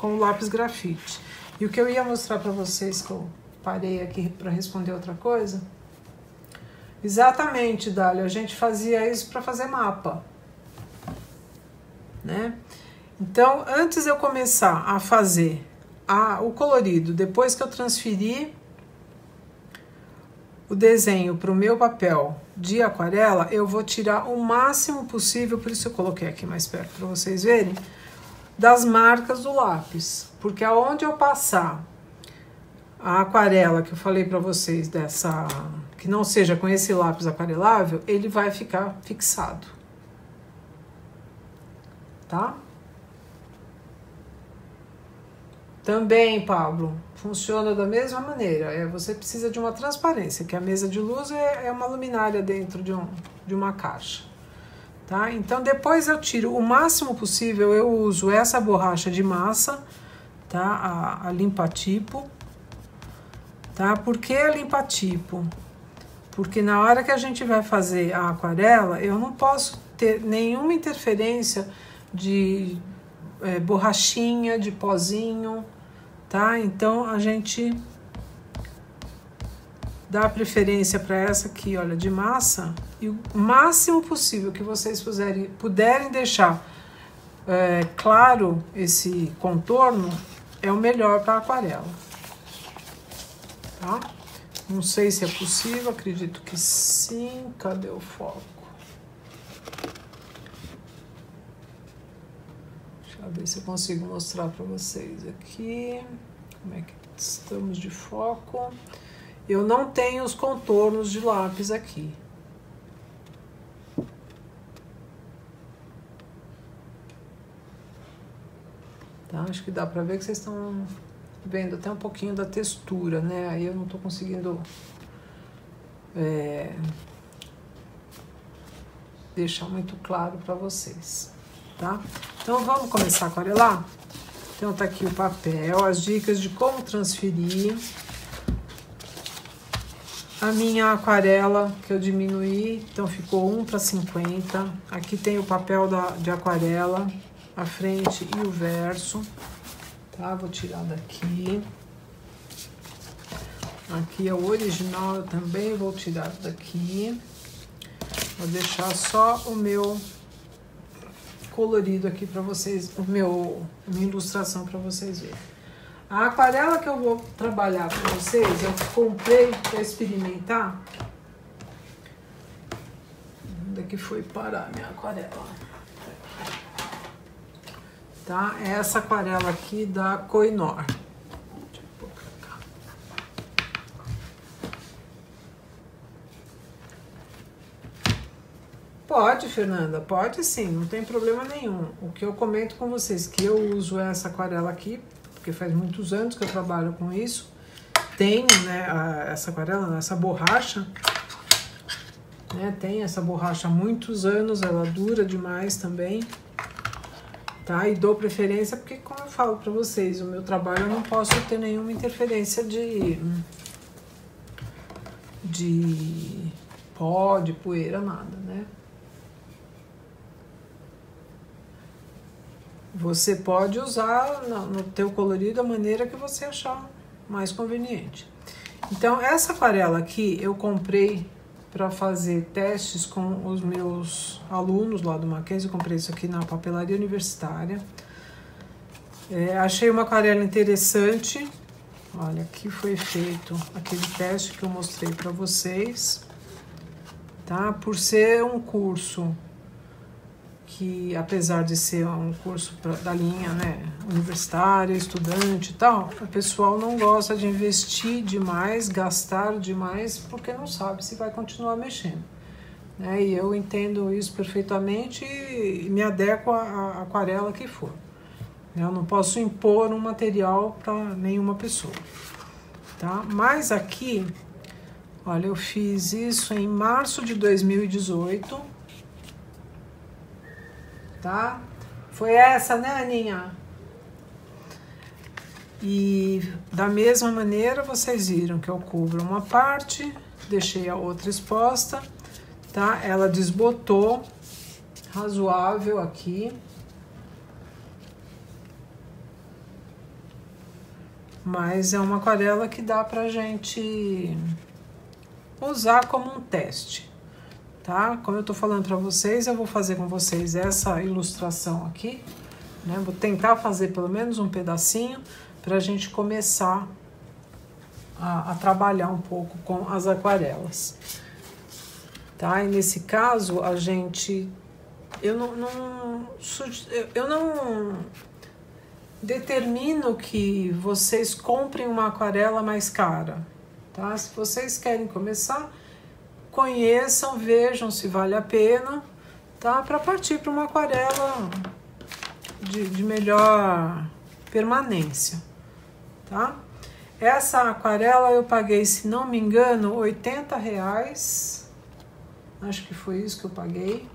o lápis grafite. E o que eu ia mostrar para vocês, que eu parei aqui para responder outra coisa. Exatamente, Dália, a gente fazia isso para fazer mapa, né? Então, antes de eu começar a fazer o colorido, depois que eu transferi o desenho para o meu papel de aquarela, eu vou tirar o máximo possível, por isso eu coloquei aqui mais perto para vocês verem, das marcas do lápis. Porque aonde eu passar a aquarela que eu falei para vocês, que não seja com esse lápis aquarelável, ele vai ficar fixado. Tá? Também, Pablo, funciona da mesma maneira. Você precisa de uma transparência, que a mesa de luz é uma luminária dentro de uma caixa. Tá? Então, depois eu tiro o máximo possível, eu uso essa borracha de massa, tá? A limpa-tipo. Tá? Por que a limpa-tipo? Porque na hora que a gente vai fazer a aquarela, eu não posso ter nenhuma interferência de borrachinha, de pozinho, tá? Então a gente dá preferência para essa aqui, olha, de massa, e o máximo possível que vocês puderem deixar claro esse contorno é o melhor para aquarela, tá? Não sei se é possível, acredito que sim. Cadê o foco? Deixa eu ver se eu consigo mostrar para vocês aqui. Como é que estamos de foco? Eu não tenho os contornos de lápis aqui. Tá? Acho que dá para ver que vocês estão vendo até um pouquinho da textura, né? Aí eu não tô conseguindo deixar muito claro para vocês, tá? Então vamos começar a aquarelar? Então tá aqui o papel, as dicas de como transferir a minha aquarela que eu diminuí, então ficou 1:50. Aqui tem o papel de aquarela, a frente e o verso, tá? Vou tirar daqui. Aqui é o original, eu também vou tirar daqui. Vou deixar só o meu colorido aqui para vocês, minha ilustração para vocês verem. A aquarela que eu vou trabalhar com vocês, eu comprei para experimentar. Onde é que foi parar minha aquarela? Tá? É essa aquarela aqui da Koh-i-Noor. Pode, Fernanda, pode sim, não tem problema nenhum. O que eu comento com vocês, que eu uso essa aquarela aqui, porque faz muitos anos que eu trabalho com isso. Tenho, né, essa aquarela, essa borracha, né, tem essa borracha há muitos anos, ela dura demais também, tá? E dou preferência porque, como eu falo para vocês, o meu trabalho eu não posso ter nenhuma interferência de pó, de poeira, nada, né? Você pode usar no teu colorido da maneira que você achar mais conveniente. Então, essa aquarela aqui eu comprei para fazer testes com os meus alunos lá do Mackenzie. Eu comprei isso aqui na papelaria universitária. Achei uma aquarela interessante. Olha, aqui foi feito aquele teste que eu mostrei para vocês. Tá? Por ser um curso que, apesar de ser um curso da linha, né, universitária, estudante e tal, o pessoal não gosta de investir demais, gastar demais, porque não sabe se vai continuar mexendo, né? E eu entendo isso perfeitamente e me adequo à aquarela que for. Eu não posso impor um material para nenhuma pessoa, tá? Mas aqui, olha, eu fiz isso em março de 2018. Tá? Foi essa, né, Aninha? E da mesma maneira, vocês viram que eu cubro uma parte, deixei a outra exposta, tá? Ela desbotou, razoável aqui. Mas é uma aquarela que dá pra gente usar como um teste. Tá? Como eu tô falando para vocês, eu vou fazer com vocês essa ilustração aqui, né? Vou tentar fazer pelo menos um pedacinho para a gente começar a trabalhar um pouco com as aquarelas, tá? E nesse caso, a gente, eu não determino que vocês comprem uma aquarela mais cara, tá? Se vocês querem começar, conheçam, vejam se vale a pena, tá? Para partir para uma aquarela de melhor permanência, tá? Essa aquarela eu paguei, se não me engano, R$80. Acho que foi isso que eu paguei.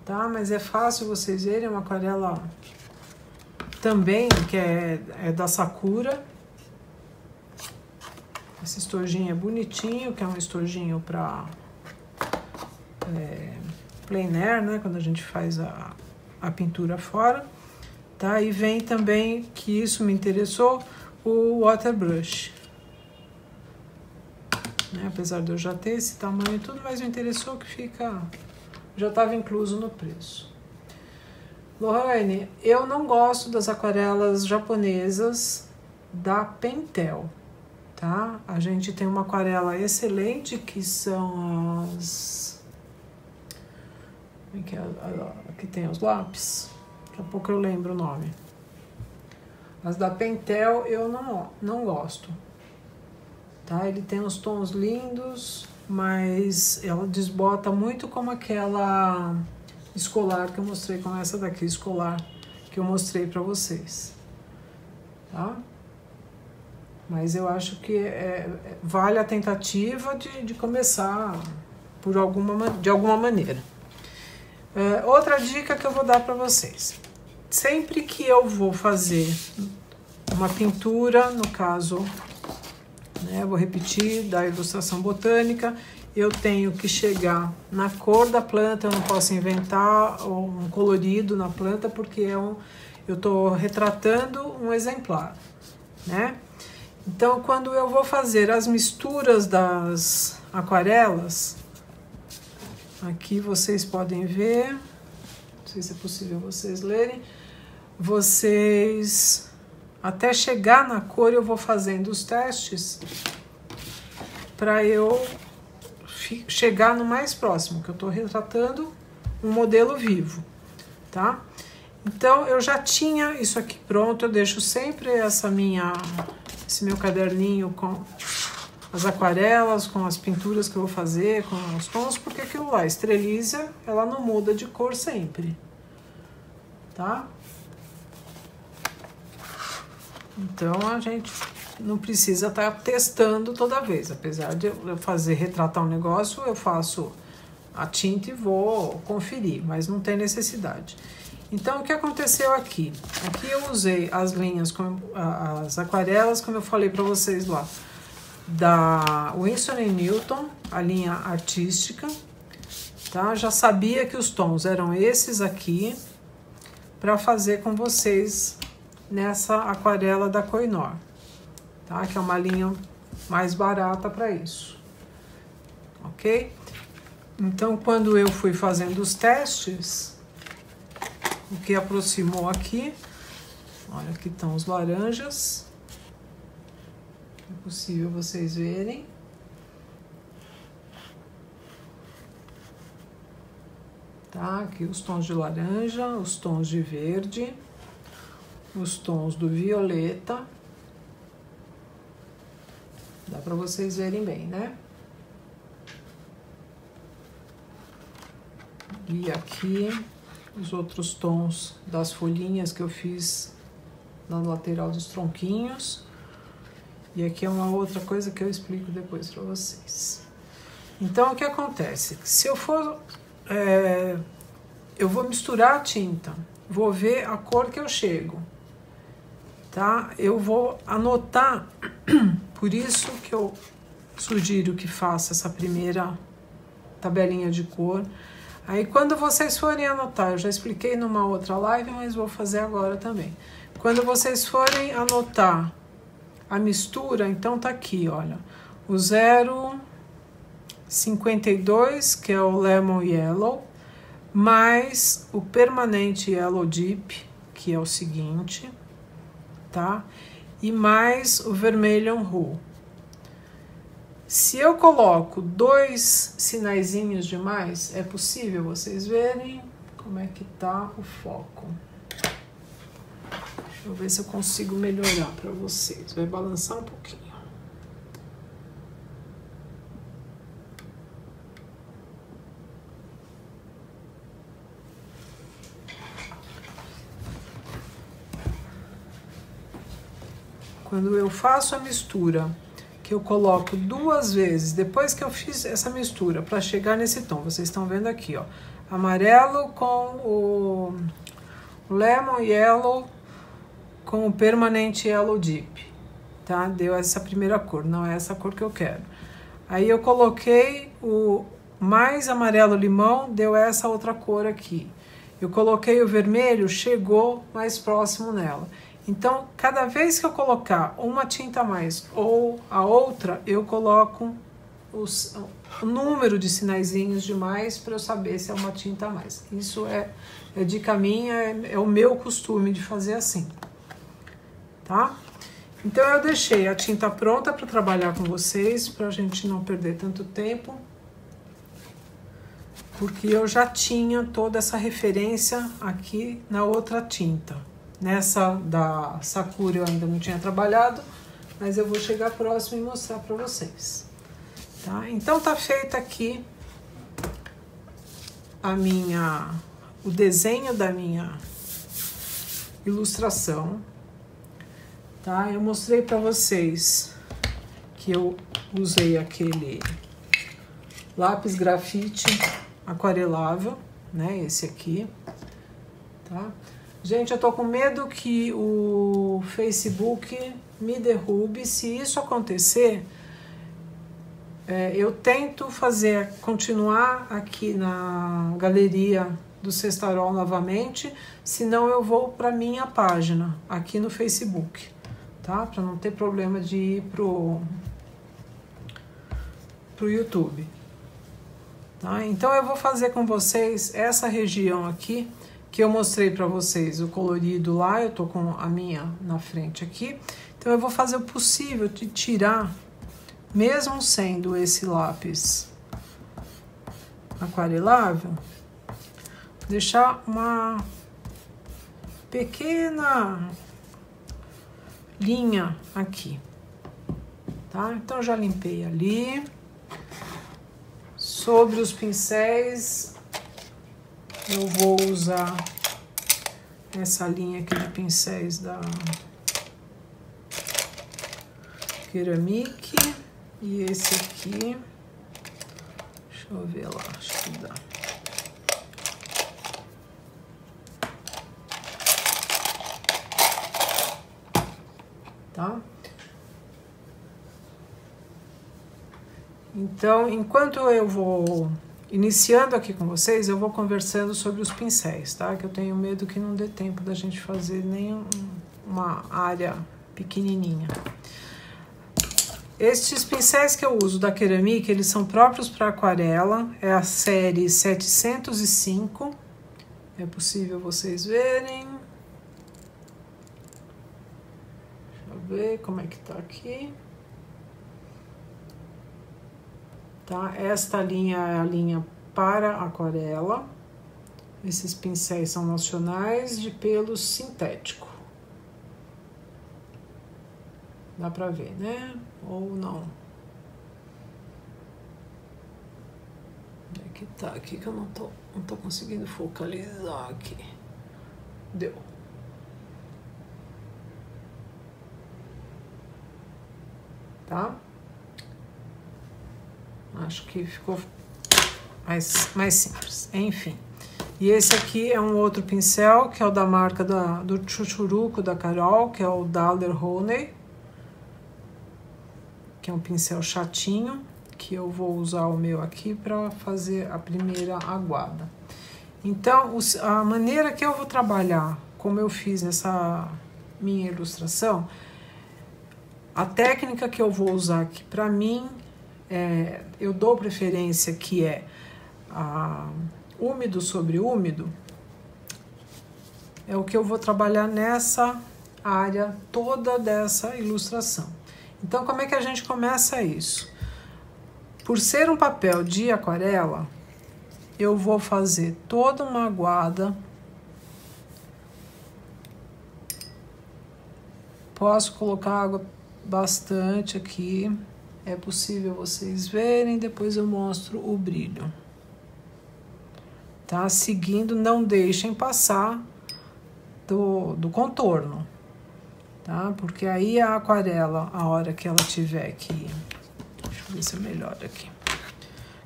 Tá? Mas é fácil vocês verem, uma aquarela também que é da Sakura. Esse estojinho é bonitinho, que é um estojinho para plein air, né? Quando a gente faz a pintura fora, tá? E vem também, que isso me interessou, o water brush, né? Apesar de eu já ter esse tamanho e tudo, mas me interessou que fica, já estava incluso no preço. Lohane, eu não gosto das aquarelas japonesas da Pentel. Tá? A gente tem uma aquarela excelente, que são as... Aqui tem os lápis. Daqui a pouco eu lembro o nome. As da Pentel eu não gosto. Tá? Ele tem uns tons lindos, mas ela desbota muito como aquela escolar que eu mostrei, como essa daqui, escolar, que eu mostrei pra vocês. Tá? Mas eu acho que vale a tentativa de começar de alguma maneira. Outra dica que eu vou dar para vocês. Sempre que eu vou fazer uma pintura, no caso, né, vou repetir, da ilustração botânica, eu tenho que chegar na cor da planta, eu não posso inventar um colorido na planta, porque eu estou retratando um exemplar, né? Então, quando eu vou fazer as misturas das aquarelas, aqui vocês podem ver, não sei se é possível vocês lerem, vocês, até chegar na cor, eu vou fazendo os testes para eu chegar no mais próximo, que eu estou retratando um modelo vivo, tá? Então, eu já tinha isso aqui pronto, eu deixo sempre esse meu caderninho com as aquarelas, com as pinturas que eu vou fazer, com os tons, porque aquilo lá, a estreliza, ela não muda de cor sempre, tá? Então, a gente não precisa estar testando toda vez, apesar de eu retratar um negócio, eu faço a tinta e vou conferir, mas não tem necessidade. Então, o que aconteceu aqui? Aqui eu usei as linhas, as aquarelas, como eu falei para vocês lá, da Winsor & Newton, a linha artística, tá? Já sabia que os tons eram esses aqui, para fazer com vocês nessa aquarela da Koh-i-Noor, tá? Que é uma linha mais barata para isso, ok? Então, quando eu fui fazendo os testes, o que aproximou aqui, olha, aqui estão os laranjas, é possível vocês verem. Tá, aqui os tons de laranja, os tons de verde, os tons do violeta. Dá para vocês verem bem, né? E aqui os outros tons das folhinhas que eu fiz na lateral dos tronquinhos. E aqui é uma outra coisa que eu explico depois para vocês. Então, o que acontece? Se eu for... eu vou misturar a tinta, vou ver a cor que eu chego, tá? Eu vou anotar, por isso que eu sugiro que faça essa primeira tabelinha de cor. Aí, quando vocês forem anotar, eu já expliquei numa outra live, mas vou fazer agora também. Quando vocês forem anotar a mistura, então tá aqui, olha, o 0,52, que é o Lemon Yellow, mais o Permanente Yellow Deep, que é o seguinte, tá? E mais o Vermilion Roux. Se eu coloco 2 sinaizinhos de mais, é possível vocês verem como é que tá o foco. Deixa eu ver se eu consigo melhorar para vocês. Vai balançar um pouquinho. Quando eu faço a mistura, que eu coloco 2 vezes, depois que eu fiz essa mistura, para chegar nesse tom, vocês estão vendo aqui, ó, amarelo com o Lemon Yellow com o Permanente Yellow Deep, tá? Deu essa primeira cor, não é essa cor que eu quero. Aí eu coloquei o mais amarelo limão, deu essa outra cor aqui. Eu coloquei o vermelho, chegou mais próximo nela. Então, cada vez que eu colocar uma tinta a mais ou a outra, eu coloco o número de sinaizinhos de mais para eu saber se é uma tinta a mais. Isso é dica minha, é o meu costume de fazer assim, tá? Então, eu deixei a tinta pronta para trabalhar com vocês, para a gente não perder tanto tempo, porque eu já tinha toda essa referência aqui na outra tinta. Nessa da Sakura eu ainda não tinha trabalhado, mas eu vou chegar próximo e mostrar para vocês, tá? Então tá feita aqui o desenho da minha ilustração, tá? Eu mostrei para vocês que eu usei aquele lápis grafite aquarelável, né? Esse aqui, tá? Gente, eu tô com medo que o Facebook me derrube. Se isso acontecer, eu tento continuar aqui na galeria do Sextarol novamente, senão eu vou para minha página aqui no Facebook, tá? Para não ter problema de ir pro YouTube, tá? Então eu vou fazer com vocês essa região aqui que eu mostrei para vocês, o colorido lá, eu tô com a minha na frente aqui. Então eu vou fazer o possível de tirar, mesmo sendo esse lápis aquarelável, deixar uma pequena linha aqui, tá? Então já limpei ali. Sobre os pincéis, eu vou usar essa linha aqui de pincéis da Ceramic e esse aqui, deixa eu ver lá, acho que dá. Tá? Então, enquanto eu vou iniciando aqui com vocês, eu vou conversando sobre os pincéis, tá? Que eu tenho medo que não dê tempo da gente fazer nem uma área pequenininha. Estes pincéis que eu uso da Ceramic, eles são próprios para aquarela, é a série 705, é possível vocês verem. Deixa eu ver como é que tá aqui. Tá? Esta linha é a linha para aquarela. Esses pincéis são nacionais de pelo sintético. Dá pra ver, né? Ou não? Onde é que tá? Aqui que eu não tô conseguindo focalizar aqui. Deu. Tá? Acho que ficou mais simples. Enfim. E esse aqui é um outro pincel, que é o da marca do Chuchuruco da Carol, que é o Daler Honey. Que é um pincel chatinho, que eu vou usar o meu aqui para fazer a primeira aguada. Então, a maneira que eu vou trabalhar, como eu fiz nessa minha ilustração, a técnica que eu vou usar aqui para mim, eu dou preferência que é úmido sobre úmido, é o que eu vou trabalhar nessa área toda dessa ilustração. Então, como é que a gente começa isso? Por ser um papel de aquarela, eu vou fazer toda uma aguada. Posso colocar água bastante aqui. É possível vocês verem, depois eu mostro o brilho. Tá? Seguindo, não deixem passar do contorno. Tá? Porque aí a aquarela, a hora que ela tiver que... Deixa eu ver se eu melhoro aqui.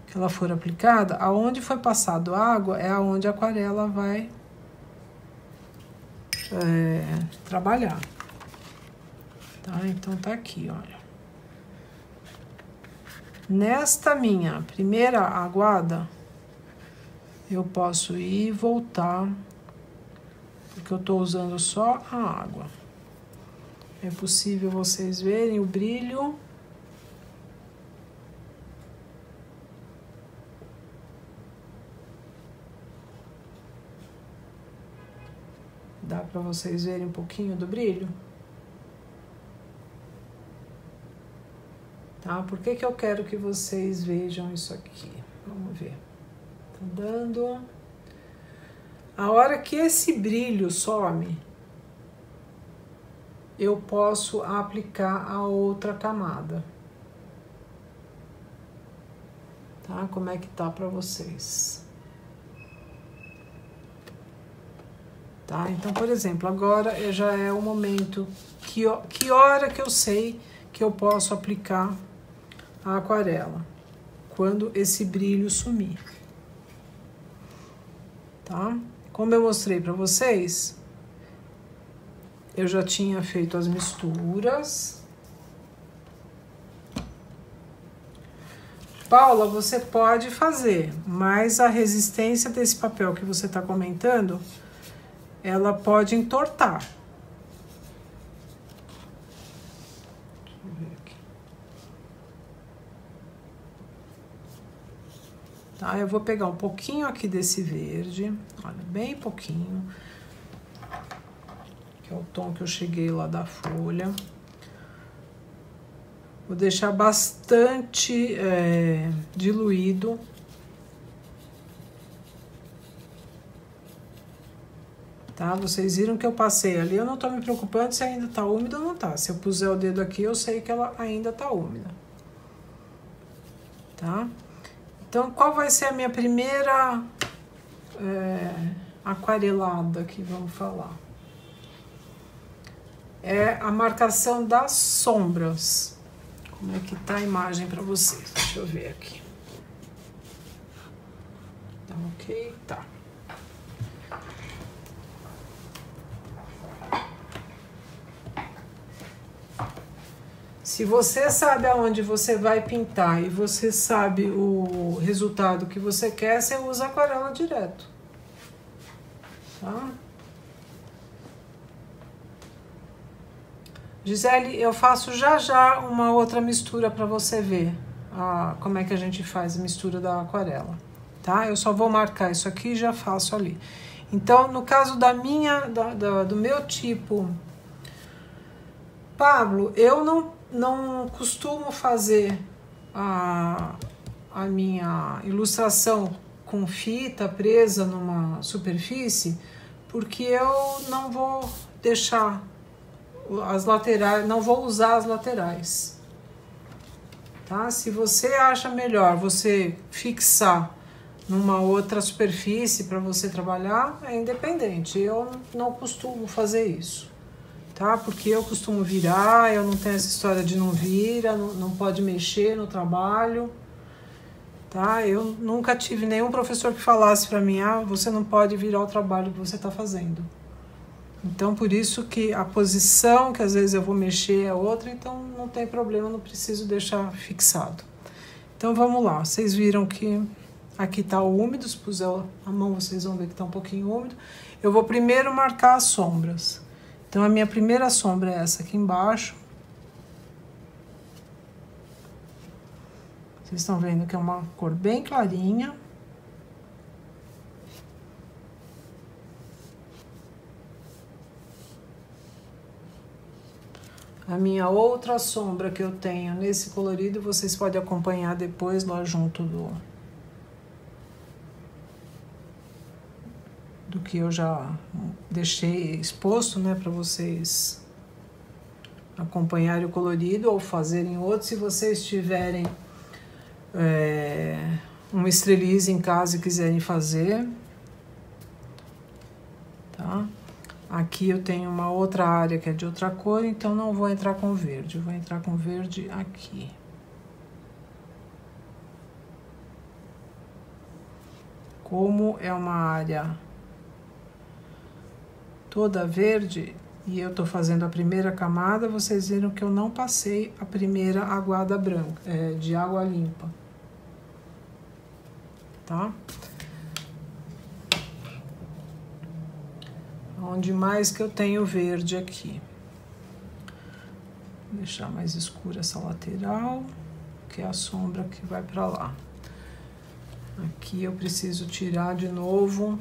Que ela for aplicada, aonde foi passado água é aonde a aquarela vai trabalhar. Tá? Então tá aqui, olha. Nesta minha primeira aguada, eu posso ir e voltar, porque eu tô usando só a água. É possível vocês verem o brilho. Dá para vocês verem um pouquinho do brilho? Tá? Por que eu quero que vocês vejam isso aqui? Vamos ver. Tá dando. A hora que esse brilho some, eu posso aplicar a outra camada. Tá? Como é que tá para vocês? Tá? Então, por exemplo, agora já é o momento que hora que eu sei que eu posso aplicar a aquarela. quando esse brilho sumir. Tá? Como eu mostrei para vocês, eu já tinha feito as misturas. Paula, você pode fazer, mas a resistência desse papel que você está comentando, ela pode entortar. Deixa eu ver aqui. Tá, eu vou pegar um pouquinho aqui desse verde, olha, bem pouquinho, que é o tom que eu cheguei lá da folha. Vou deixar bastante diluído. Tá? Vocês viram que eu passei ali, eu não tô me preocupando se ainda tá úmida ou não tá. Se eu puser o dedo aqui, eu sei que ela ainda tá úmida. Tá? Então, qual vai ser a minha primeira aquarelada aqui, vamos falar? É a marcação das sombras. Como é que tá a imagem para vocês? Deixa eu ver aqui. Tá ok? Tá. Se você sabe aonde você vai pintar e você sabe o resultado que você quer, você usa aquarela direto. Tá? Gisele, eu faço já uma outra mistura para você ver como é que a gente faz a mistura da aquarela, tá? Eu só vou marcar isso aqui e já faço ali. Então, no caso do meu tipo, Pablo, eu não costumo fazer a minha ilustração com fita presa numa superfície, porque eu não vou deixar as laterais, não vou usar as laterais, tá? Se você acha melhor você fixar numa outra superfície para você trabalhar, é independente. Eu não costumo fazer isso, tá? Porque eu costumo virar, eu não tenho essa história de não vira, não pode mexer no trabalho, tá? Eu nunca tive nenhum professor que falasse para mim, você não pode virar o trabalho que você está fazendo. Então, por isso que a posição que às vezes eu vou mexer é outra, então não tem problema, não preciso deixar fixado. Então, vamos lá. Vocês viram que aqui tá úmido, se puser a mão vocês vão ver que tá um pouquinho úmido. Eu vou primeiro marcar as sombras. Então, a minha primeira sombra é essa aqui embaixo. Vocês estão vendo que é uma cor bem clarinha. A minha outra sombra que eu tenho nesse colorido, vocês podem acompanhar depois lá junto do que eu já deixei exposto, né, para vocês acompanharem o colorido ou fazerem outro. Se vocês tiverem um estrelize em casa e quiserem fazer, tá? Aqui eu tenho uma outra área que é de outra cor, então não vou entrar com verde, eu vou entrar com verde aqui. Como é uma área toda verde e eu tô fazendo a primeira camada, vocês viram que eu não passei a primeira aguada branca, de água limpa, tá? Onde mais que eu tenho verde aqui. Vou deixar mais escura essa lateral, que é a sombra que vai para lá. Aqui eu preciso tirar de novo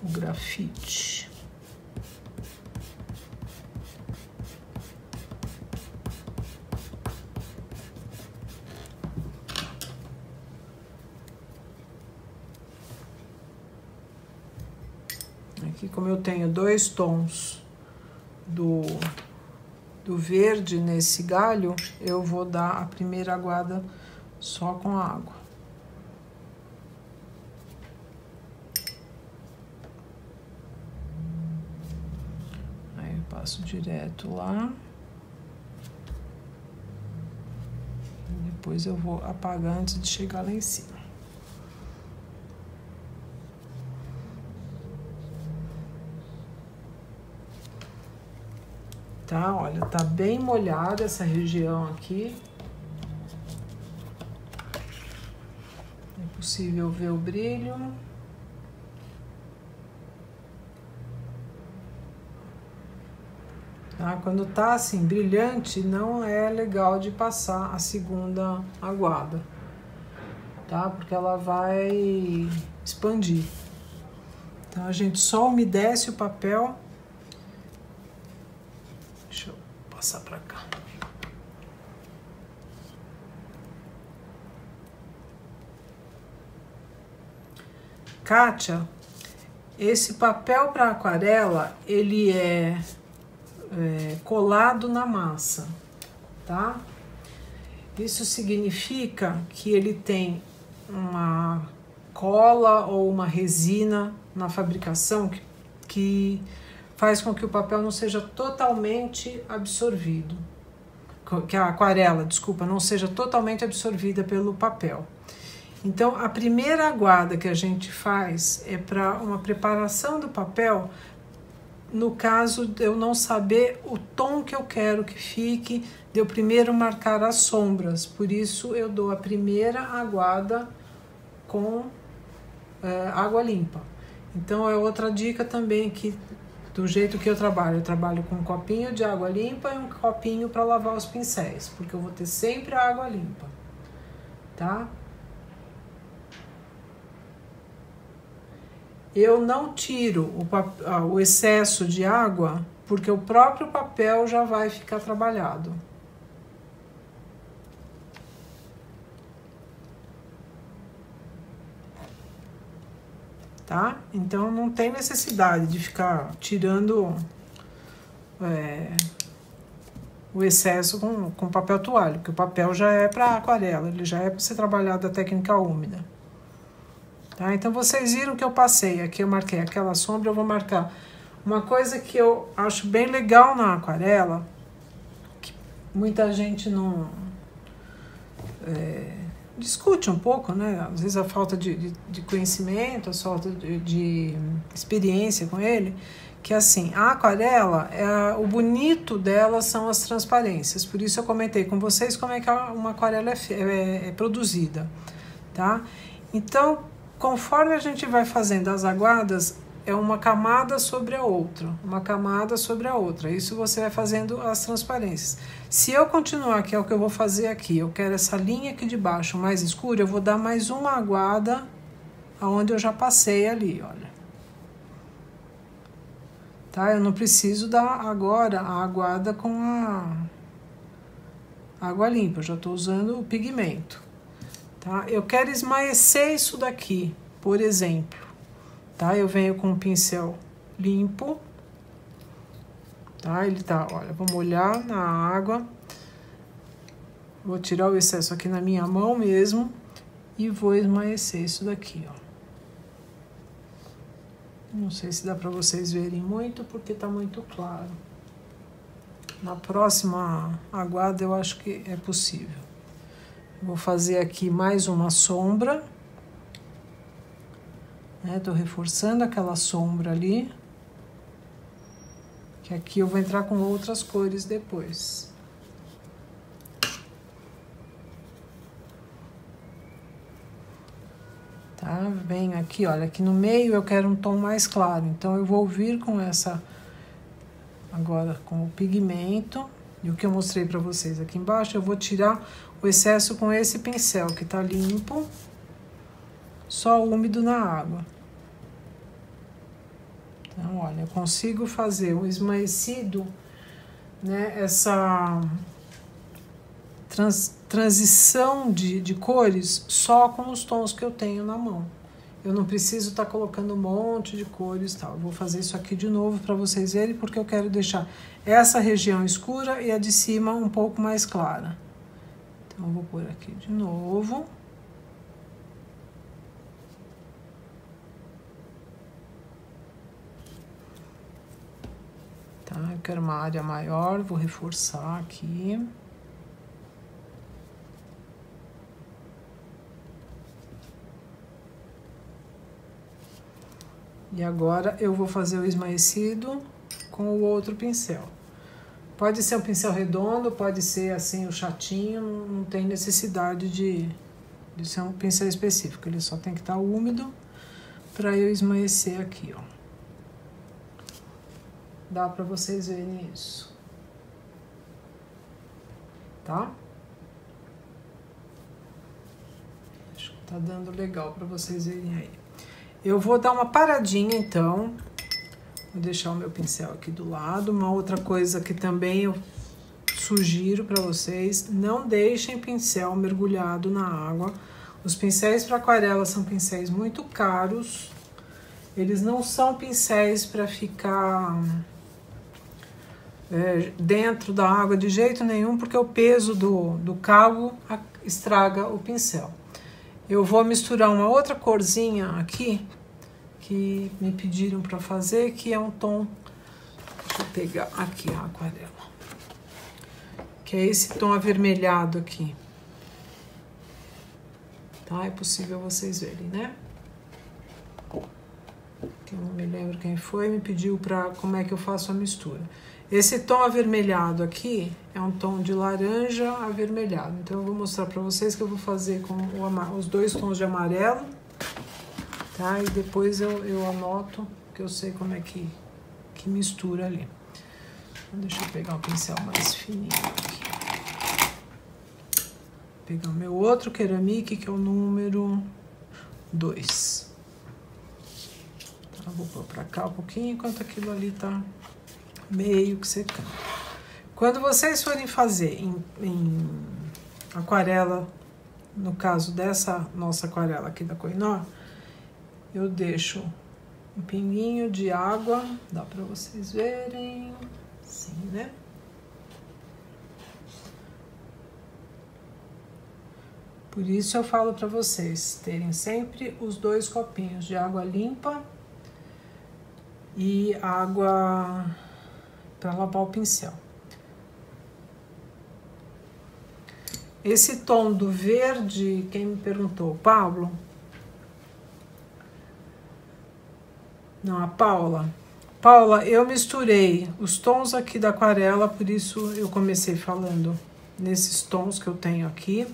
o grafite. Aqui, como eu tenho dois tons do verde nesse galho, eu vou dar a primeira aguada só com a água. Aí eu passo direto lá. depois eu vou apagar antes de chegar lá em cima. Tá, olha, tá bem molhada essa região aqui. É possível ver o brilho. Tá? Quando tá assim, brilhante, não é legal de passar a segunda aguada, tá? Porque ela vai expandir. Então, a gente só umedece o papel. Deixa eu passar pra cá. Kátia, esse papel para aquarela, ele é colado na massa, tá? Isso significa que ele tem uma cola ou uma resina na fabricação que faz com que o papel não seja totalmente absorvido, que a aquarela, desculpa, não seja totalmente absorvida pelo papel. Então, a primeira aguada que a gente faz é para uma preparação do papel, no caso de eu não saber o tom que eu quero que fique, de eu primeiro marcar as sombras. Por isso, eu dou a primeira aguada com água limpa. Então, é outra dica também que, do jeito que eu trabalho com um copinho de água limpa e um copinho para lavar os pincéis, porque eu vou ter sempre a água limpa, tá? Eu não tiro o excesso de água, porque o próprio papel já vai ficar trabalhado. Tá? Então, não tem necessidade de ficar tirando o excesso com papel toalha, porque o papel já é para aquarela, ele já é para ser trabalhado a técnica úmida. Tá? Então, vocês viram que eu passei, aqui eu marquei aquela sombra, eu vou marcar. Uma coisa que eu acho bem legal na aquarela, que muita gente não discute um pouco, né? Às vezes a falta de conhecimento, a falta de experiência com ele, que assim, a aquarela, o bonito dela são as transparências, por isso eu comentei com vocês como é que uma aquarela é produzida, tá? Então, conforme a gente vai fazendo as aguadas, é uma camada sobre a outra, uma camada sobre a outra. Isso você vai fazendo as transparências. Se eu continuar, que é o que eu vou fazer aqui, eu quero essa linha aqui de baixo mais escura, eu vou dar mais uma aguada aonde eu já passei ali, olha. Tá? Eu não preciso dar agora a aguada com a água limpa, eu já estou usando o pigmento. Tá? Eu quero esmaecer isso daqui, por exemplo. Tá? Eu venho com um pincel limpo. Tá? Ele tá, olha, vou molhar na água. Vou tirar o excesso aqui na minha mão mesmo. E vou esmaecer isso daqui, ó. Não sei se dá pra vocês verem muito, porque tá muito claro. Na próxima aguada eu acho que é possível. Vou fazer aqui mais uma sombra. Tô reforçando aquela sombra ali. Que aqui eu vou entrar com outras cores depois. Tá? Venho aqui, olha, aqui no meio eu quero um tom mais claro. Então, eu vou vir com essa... Agora, com o pigmento. E o que eu mostrei pra vocês aqui embaixo, eu vou tirar o excesso com esse pincel que tá limpo, só úmido na água. Então, olha, eu consigo fazer um esmaecido, né, essa transição de cores só com os tons que eu tenho na mão. Eu não preciso estar colocando um monte de cores e tal. Eu vou fazer isso aqui de novo para vocês verem, porque eu quero deixar essa região escura e a de cima um pouco mais clara. Então, eu vou pôr aqui de novo. Tá? Eu quero uma área maior, vou reforçar aqui. E agora eu vou fazer o esmaecido com o outro pincel. Pode ser um pincel redondo, pode ser assim o chatinho, não tem necessidade de ser um pincel específico. Ele só tem que estar úmido para eu esmaecer aqui, ó. Dá para vocês verem isso. Tá? Acho que tá dando legal para vocês verem aí. Eu vou dar uma paradinha, então. Vou deixar o meu pincel aqui do lado. Uma outra coisa que também eu sugiro para vocês, não deixem pincel mergulhado na água. Os pincéis para aquarela são pincéis muito caros. Eles não são pincéis para ficar dentro da água de jeito nenhum, porque o peso do cabo estraga o pincel. Eu vou misturar uma outra corzinha aqui, que me pediram para fazer, que é um tom, deixa eu pegar aqui a aquarela, que é esse tom avermelhado aqui, tá? É possível vocês verem, né? Que eu não me lembro quem foi, me pediu para como é que eu faço a mistura. Esse tom avermelhado aqui é um tom de laranja avermelhado. Então eu vou mostrar para vocês que eu vou fazer com os dois tons de amarelo, tá? E depois eu anoto, que eu sei como é que mistura ali. Então, deixa eu pegar um pincel mais fininho aqui. Vou pegar o meu outro ceramic, que é o número 2. Tá? Vou pôr pra cá um pouquinho, enquanto aquilo ali tá meio que secando. Quando vocês forem fazer em aquarela, no caso dessa nossa aquarela aqui da Koh-i-Noor, eu deixo um pinguinho de água, dá para vocês verem, sim, né? Por isso eu falo para vocês terem sempre os 2 copinhos de água limpa e água para lavar o pincel. Esse tom do verde, quem me perguntou? Pablo? Não, a Paula. Paula, eu misturei os tons aqui da aquarela, por isso eu comecei falando nesses tons que eu tenho aqui.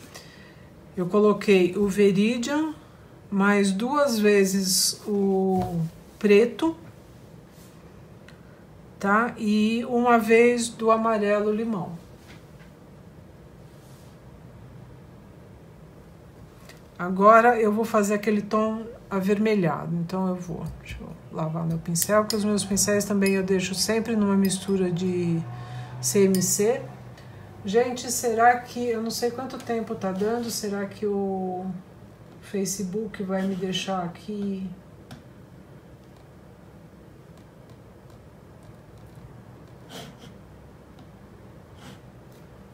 Eu coloquei o Veridian, mais 2 vezes o preto, tá? E uma vez do amarelo limão. Agora eu vou fazer aquele tom avermelhado, então deixa eu lavar meu pincel, porque os meus pincéis também eu deixo sempre numa mistura de CMC. Gente, será que, eu não sei quanto tempo tá dando, será que o Facebook vai me deixar aqui?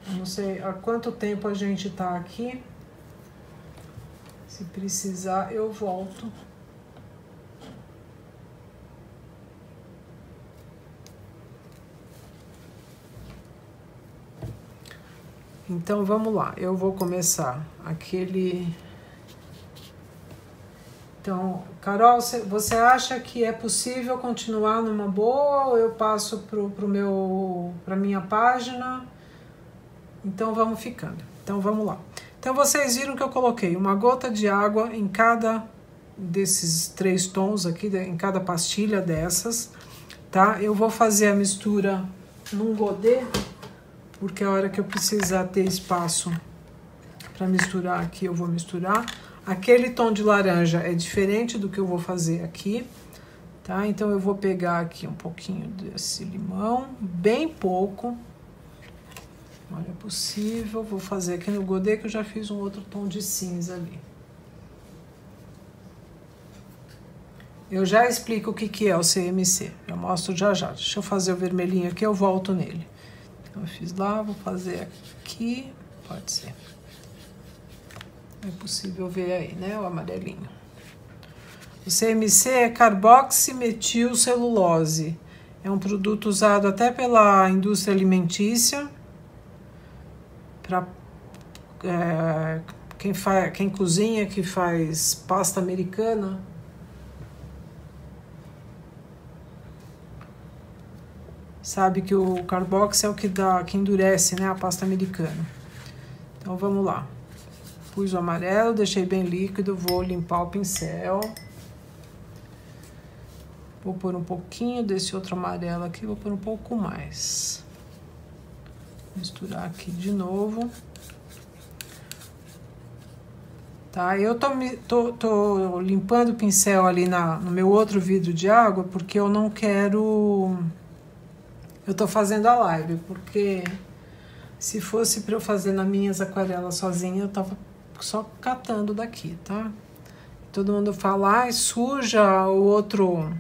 Eu não sei há quanto tempo a gente tá aqui. Se precisar, eu volto. Então, vamos lá. Eu vou começar aquele... Então, Carol, você acha que é possível continuar numa boa ou eu passo para minha página? Então, vamos ficando. Então, vamos lá. Então, vocês viram que eu coloquei uma gota de água em cada desses 3 tons aqui, em cada pastilha dessas, tá? Eu vou fazer a mistura num godê, porque a hora que eu precisar ter espaço para misturar aqui, eu vou misturar. Aquele tom de laranja é diferente do que eu vou fazer aqui, tá? Então, eu vou pegar aqui um pouquinho desse limão, bem pouco. Olha, é possível. Vou fazer aqui no godê que eu já fiz um outro tom de cinza ali. Eu já explico o que é o CMC. Eu mostro já já. Deixa eu fazer o vermelhinho aqui, eu volto nele. Então, eu fiz lá, vou fazer aqui. Pode ser. É possível ver aí, né? O amarelinho. O CMC é carboximetilcelulose. É um produto usado até pela indústria alimentícia. Para quem cozinha, que faz pasta americana, sabe que o Carbox é o que dá, que endurece, né, a pasta americana. Então vamos lá. Pus o amarelo, deixei bem líquido, vou limpar o pincel. Vou pôr um pouquinho desse outro amarelo aqui, vou pôr um pouco mais. Misturar aqui de novo. Tá, eu tô limpando o pincel ali no meu outro vidro de água, porque eu não quero... Eu tô fazendo a live, porque se fosse para eu fazer nas minhas aquarelas sozinha, eu tava só catando daqui, tá? Todo mundo fala, ai, suja a outra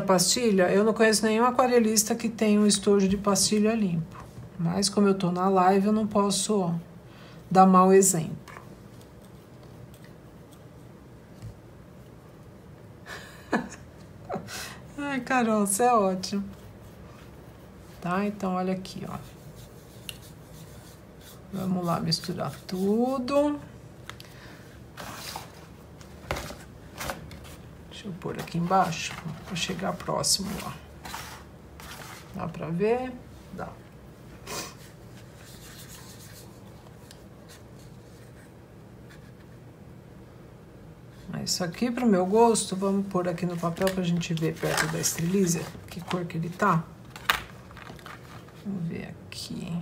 pastilha. Eu não conheço nenhum aquarelista que tenha um estojo de pastilha limpo. Mas como eu tô na live, eu não posso dar mau exemplo. Ai, Carol, você é ótimo. Tá, então olha aqui, ó. Vamos lá misturar tudo. Deixa eu pôr aqui embaixo, para chegar próximo lá. Dá pra ver? Dá. Isso aqui, pro meu gosto, vamos pôr aqui no papel pra gente ver perto da estrelízia que cor que ele tá. Vamos ver aqui.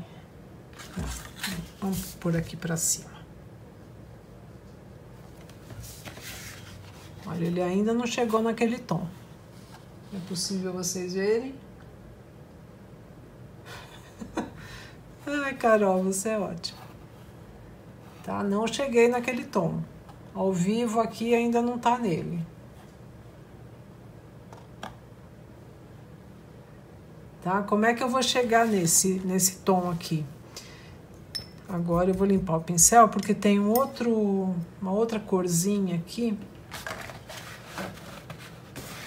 Vamos pôr aqui pra cima. Olha, ele ainda não chegou naquele tom. É possível vocês verem? Ai, Carol, você é ótima. Tá? Não cheguei naquele tom. Ao vivo aqui ainda não tá nele. Tá? Como é que eu vou chegar nesse tom aqui? Agora eu vou limpar o pincel, porque tem uma outra corzinha aqui.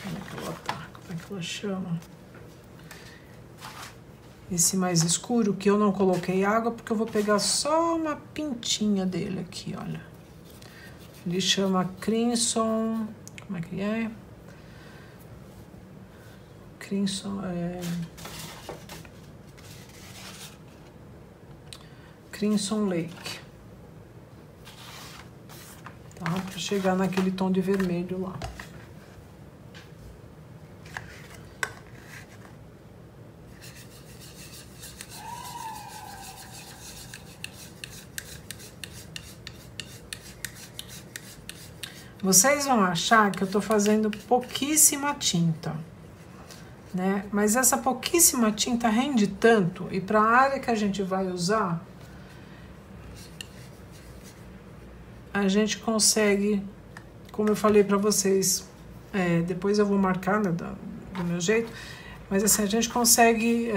Como é que ela tá? Como é que ela chama? Esse mais escuro, que eu não coloquei água, porque eu vou pegar só uma pintinha dele aqui, olha. Ele chama Crimson... Como é que é? Crimson... Crimson Lake. Tá? Pra chegar naquele tom de vermelho lá. Vocês vão achar que eu tô fazendo pouquíssima tinta, né? Mas essa pouquíssima tinta rende tanto, e para a área que a gente vai usar, a gente consegue, como eu falei para vocês, depois eu vou marcar, né, do meu jeito, mas assim, a gente consegue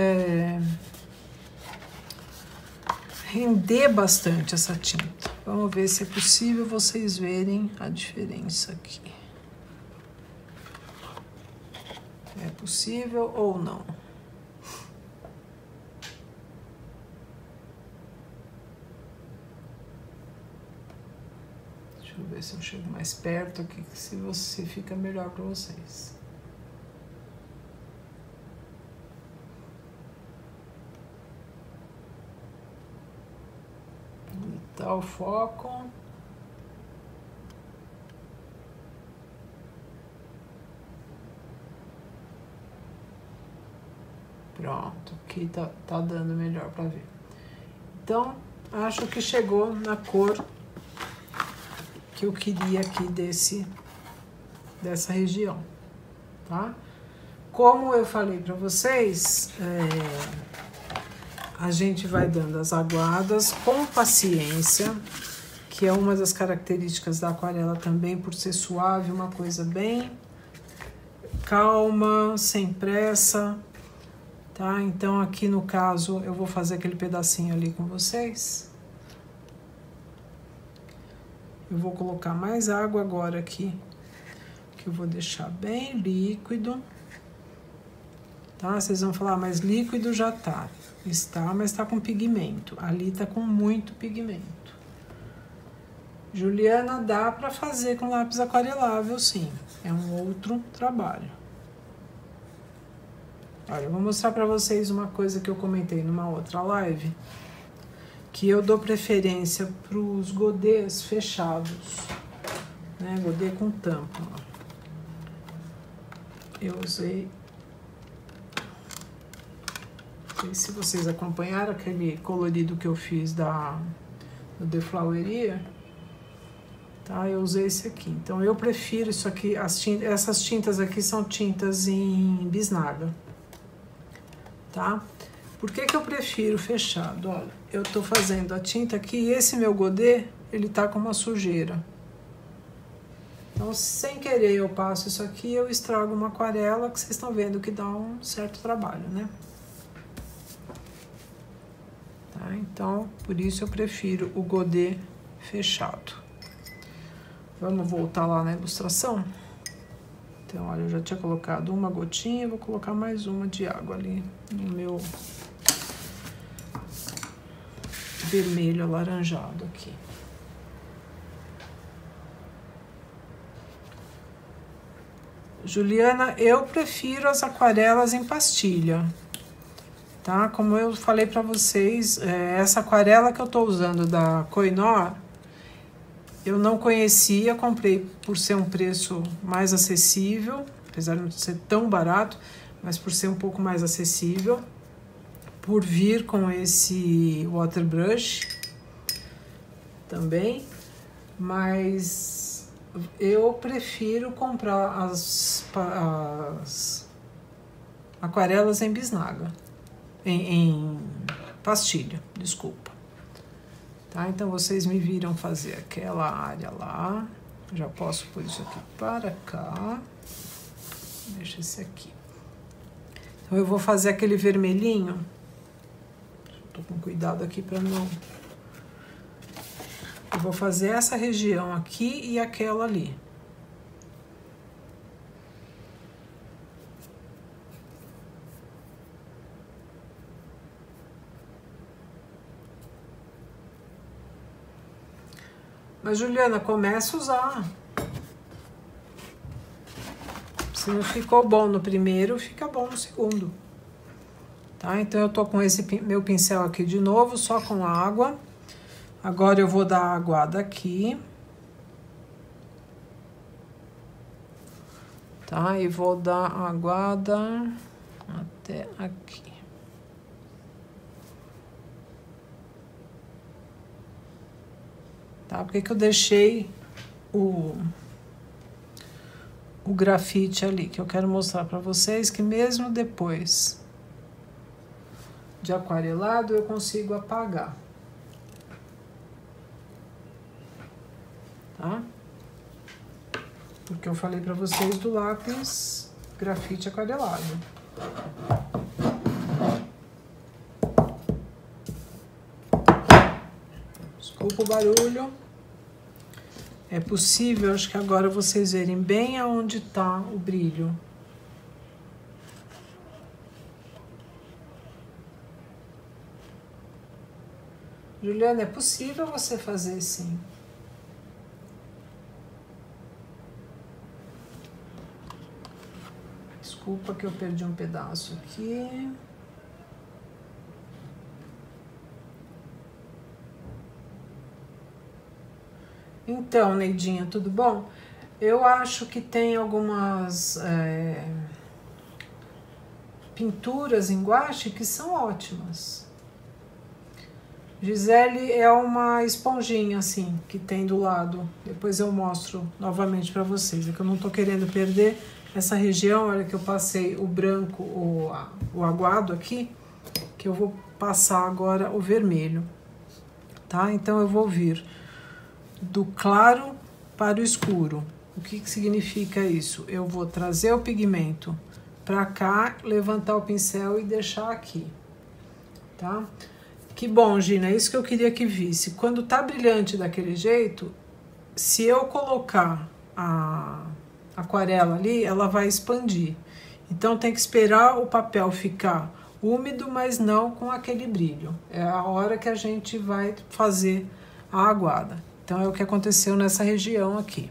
render bastante essa tinta. Vamos ver se é possível vocês verem a diferença aqui. É possível ou não? Deixa eu ver se eu chego mais perto aqui, se fica melhor para vocês. Tá o foco. Pronto, aqui tá dando melhor para ver. Então, acho que chegou na cor que eu queria aqui dessa região, tá? Como eu falei para vocês, a gente vai dando as aguadas com paciência, que é uma das características da aquarela também, por ser suave, uma coisa bem calma, sem pressa, tá? Então aqui no caso eu vou fazer aquele pedacinho ali com vocês. Eu vou colocar mais água agora aqui, que eu vou deixar bem líquido, tá? Vocês vão falar, mas líquido já tá. Está, mas tá com pigmento. Ali tá com muito pigmento. Juliana, dá para fazer com lápis aquarelável, sim. É um outro trabalho. Olha, eu vou mostrar pra vocês uma coisa que eu comentei numa outra live, que eu dou preferência pros godês fechados, né? Godê com tampa, ó. Eu usei, não sei se vocês acompanharam aquele colorido que eu fiz do Deflaueria, tá? Eu usei esse aqui. Então eu prefiro isso aqui, essas tintas aqui são tintas em bisnaga, tá? Por que que eu prefiro fechado? Olha, eu tô fazendo a tinta aqui e esse meu godê, ele tá com uma sujeira. Então, sem querer, eu passo isso aqui e eu estrago uma aquarela que vocês estão vendo que dá um certo trabalho, né? Tá? Então, por isso eu prefiro o godê fechado. Vamos voltar lá na ilustração? Então, olha, eu já tinha colocado uma gotinha, vou colocar mais uma de água ali no meu vermelho alaranjado aqui. Juliana, eu prefiro as aquarelas em pastilha, tá? Como eu falei pra vocês, essa aquarela que eu tô usando da Koh-i-Noor, eu não conhecia, comprei por ser um preço mais acessível, apesar de não ser tão barato, mas por ser um pouco mais acessível, por vir com esse water brush também, mas eu prefiro comprar as aquarelas em bisnaga, em pastilha, desculpa. Tá? Então vocês me viram fazer aquela área lá, já posso pôr isso aqui para cá, deixa esse aqui. Então eu vou fazer aquele vermelhinho, tô com cuidado aqui para não... Eu vou fazer essa região aqui e aquela ali. Mas, Juliana, começa a usar. Se não ficou bom no primeiro, fica bom no segundo. Tá? Então, eu tô com esse meu pincel aqui de novo, só com água. Agora eu vou dar a aguada aqui. Tá? E vou dar a aguada até aqui. Tá? Por que eu deixei o grafite ali? Que eu quero mostrar pra vocês que mesmo depois de aquarelado eu consigo apagar. Tá? Porque eu falei pra vocês do lápis grafite aquarelado. Desculpa o barulho. É possível, acho que agora vocês verem bem aonde tá o brilho. Juliana, é possível você fazer sim. Desculpa que eu perdi um pedaço aqui. Então, Neidinha, tudo bom? Eu acho que tem algumas pinturas em guache que são ótimas. Gisele é uma esponjinha assim, que tem do lado. Depois eu mostro novamente para vocês. É que eu não tô querendo perder essa região. Olha que eu passei o branco, o aguado aqui, que eu vou passar agora o vermelho. Tá? Então eu vou vir do claro para o escuro. O que significa isso? Eu vou trazer o pigmento para cá, levantar o pincel e deixar aqui, tá? Que bom, Gina, é isso que eu queria que visse. Quando tá brilhante daquele jeito, se eu colocar a aquarela ali, ela vai expandir. Então tem que esperar o papel ficar úmido, mas não com aquele brilho. É a hora que a gente vai fazer a aguada. Então, é o que aconteceu nessa região aqui,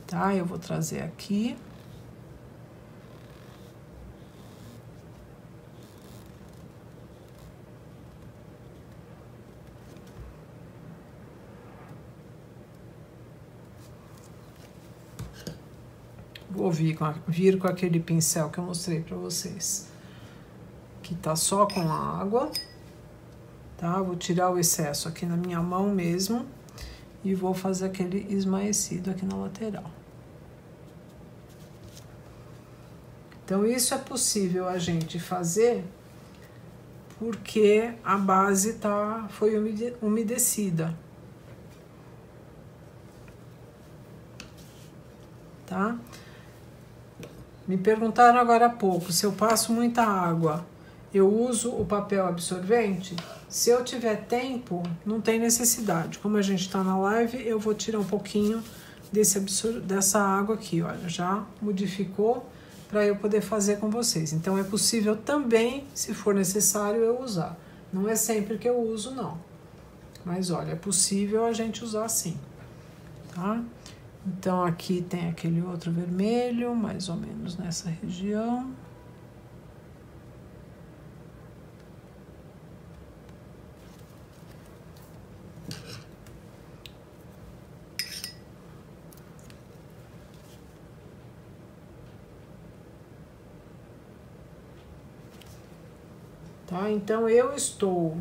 tá? Eu vou trazer aqui. Vou vir com aquele pincel que eu mostrei para vocês, que tá só com água, tá? Vou tirar o excesso aqui na minha mão mesmo e vou fazer aquele esmaecido aqui na lateral. Então, isso é possível a gente fazer porque a base foi umedecida. Tá? Me perguntaram agora há pouco, se eu passo muita água, eu uso o papel absorvente? Se eu tiver tempo, não tem necessidade. Como a gente está na live, eu vou tirar um pouquinho dessa água aqui, olha, já modificou para eu poder fazer com vocês. Então, é possível também, se for necessário, eu usar. Não é sempre que eu uso, não. Mas, olha, é possível a gente usar sim, tá? Então, aqui tem aquele outro vermelho, mais ou menos nessa região. Tá? Então, eu estou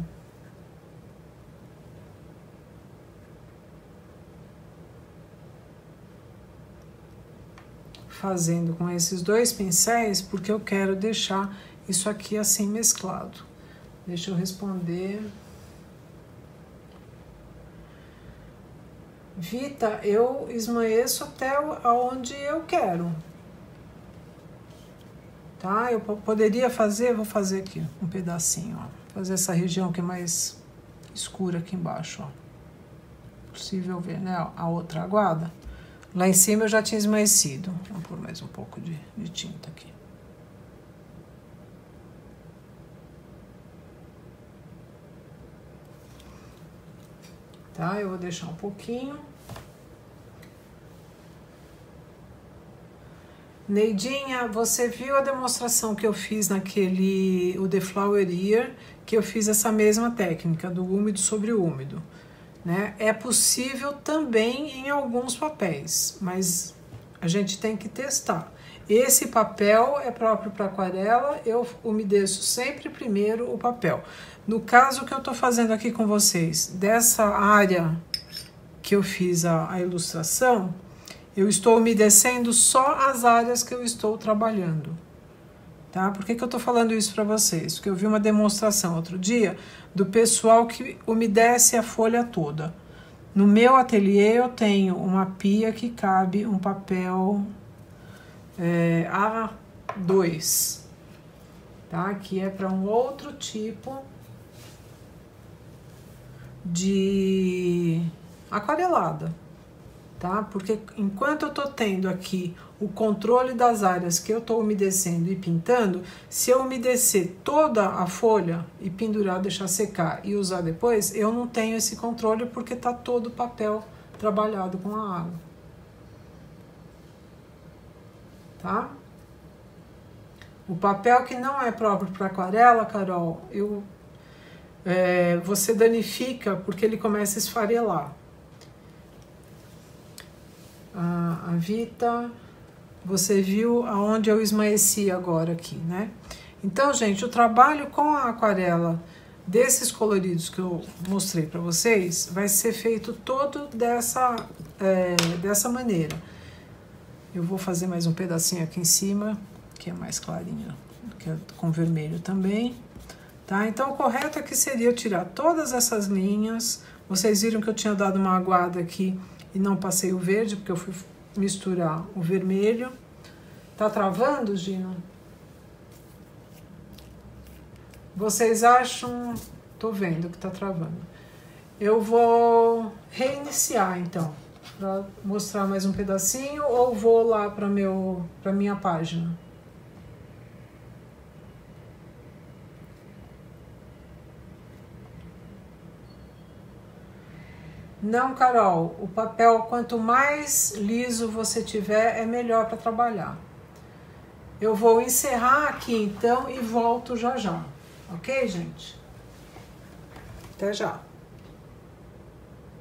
fazendo com esses dois pincéis porque eu quero deixar isso aqui assim mesclado. Deixa eu responder. Vita, eu esmaeço até onde eu quero. Tá? Eu poderia fazer, vou fazer aqui um pedacinho, ó. Fazer essa região que é mais escura aqui embaixo, ó. Possível ver, né? A outra aguada. Lá em cima eu já tinha esmaecido. Vou pôr mais um pouco de tinta aqui. Tá? Eu vou deixar um pouquinho. Neidinha, você viu a demonstração que eu fiz o The Flower Year, que eu fiz essa mesma técnica, do úmido sobre o úmido, né? É possível também em alguns papéis, mas a gente tem que testar. Esse papel é próprio para aquarela, eu umedeço sempre primeiro o papel. No caso que eu estou fazendo aqui com vocês, dessa área que eu fiz a ilustração, eu estou umedecendo só as áreas que eu estou trabalhando, tá? Por que eu estou falando isso para vocês? Porque eu vi uma demonstração outro dia do pessoal que umedece a folha toda. No meu ateliê eu tenho uma pia que cabe um papel A2, tá? Que é para um outro tipo de aquarelada. Tá? Porque enquanto eu tô tendo aqui o controle das áreas que eu tô umedecendo e pintando, se eu umedecer toda a folha e pendurar, deixar secar e usar depois, eu não tenho esse controle porque tá todo o papel trabalhado com a água. Tá? O papel que não é próprio para aquarela, Carol, você danifica porque ele começa a esfarelar. A Vita, você viu aonde eu esmaeci agora aqui, né? Então, gente, o trabalho com a aquarela desses coloridos que eu mostrei para vocês vai ser feito todo dessa maneira. Eu vou fazer mais um pedacinho aqui em cima, que é mais clarinho, que é com vermelho também, tá? Então, o correto aqui seria eu tirar todas essas linhas. Vocês viram que eu tinha dado uma aguada aqui e não passei o verde, porque eu fui misturar o vermelho. Tá travando, Gina? Vocês acham? Tô vendo que tá travando. Eu vou reiniciar, então, para mostrar mais um pedacinho, ou vou lá para minha página? Não, Carol, o papel, quanto mais liso você tiver, é melhor para trabalhar. Eu vou encerrar aqui, então, e volto já já. Ok, gente? Até já.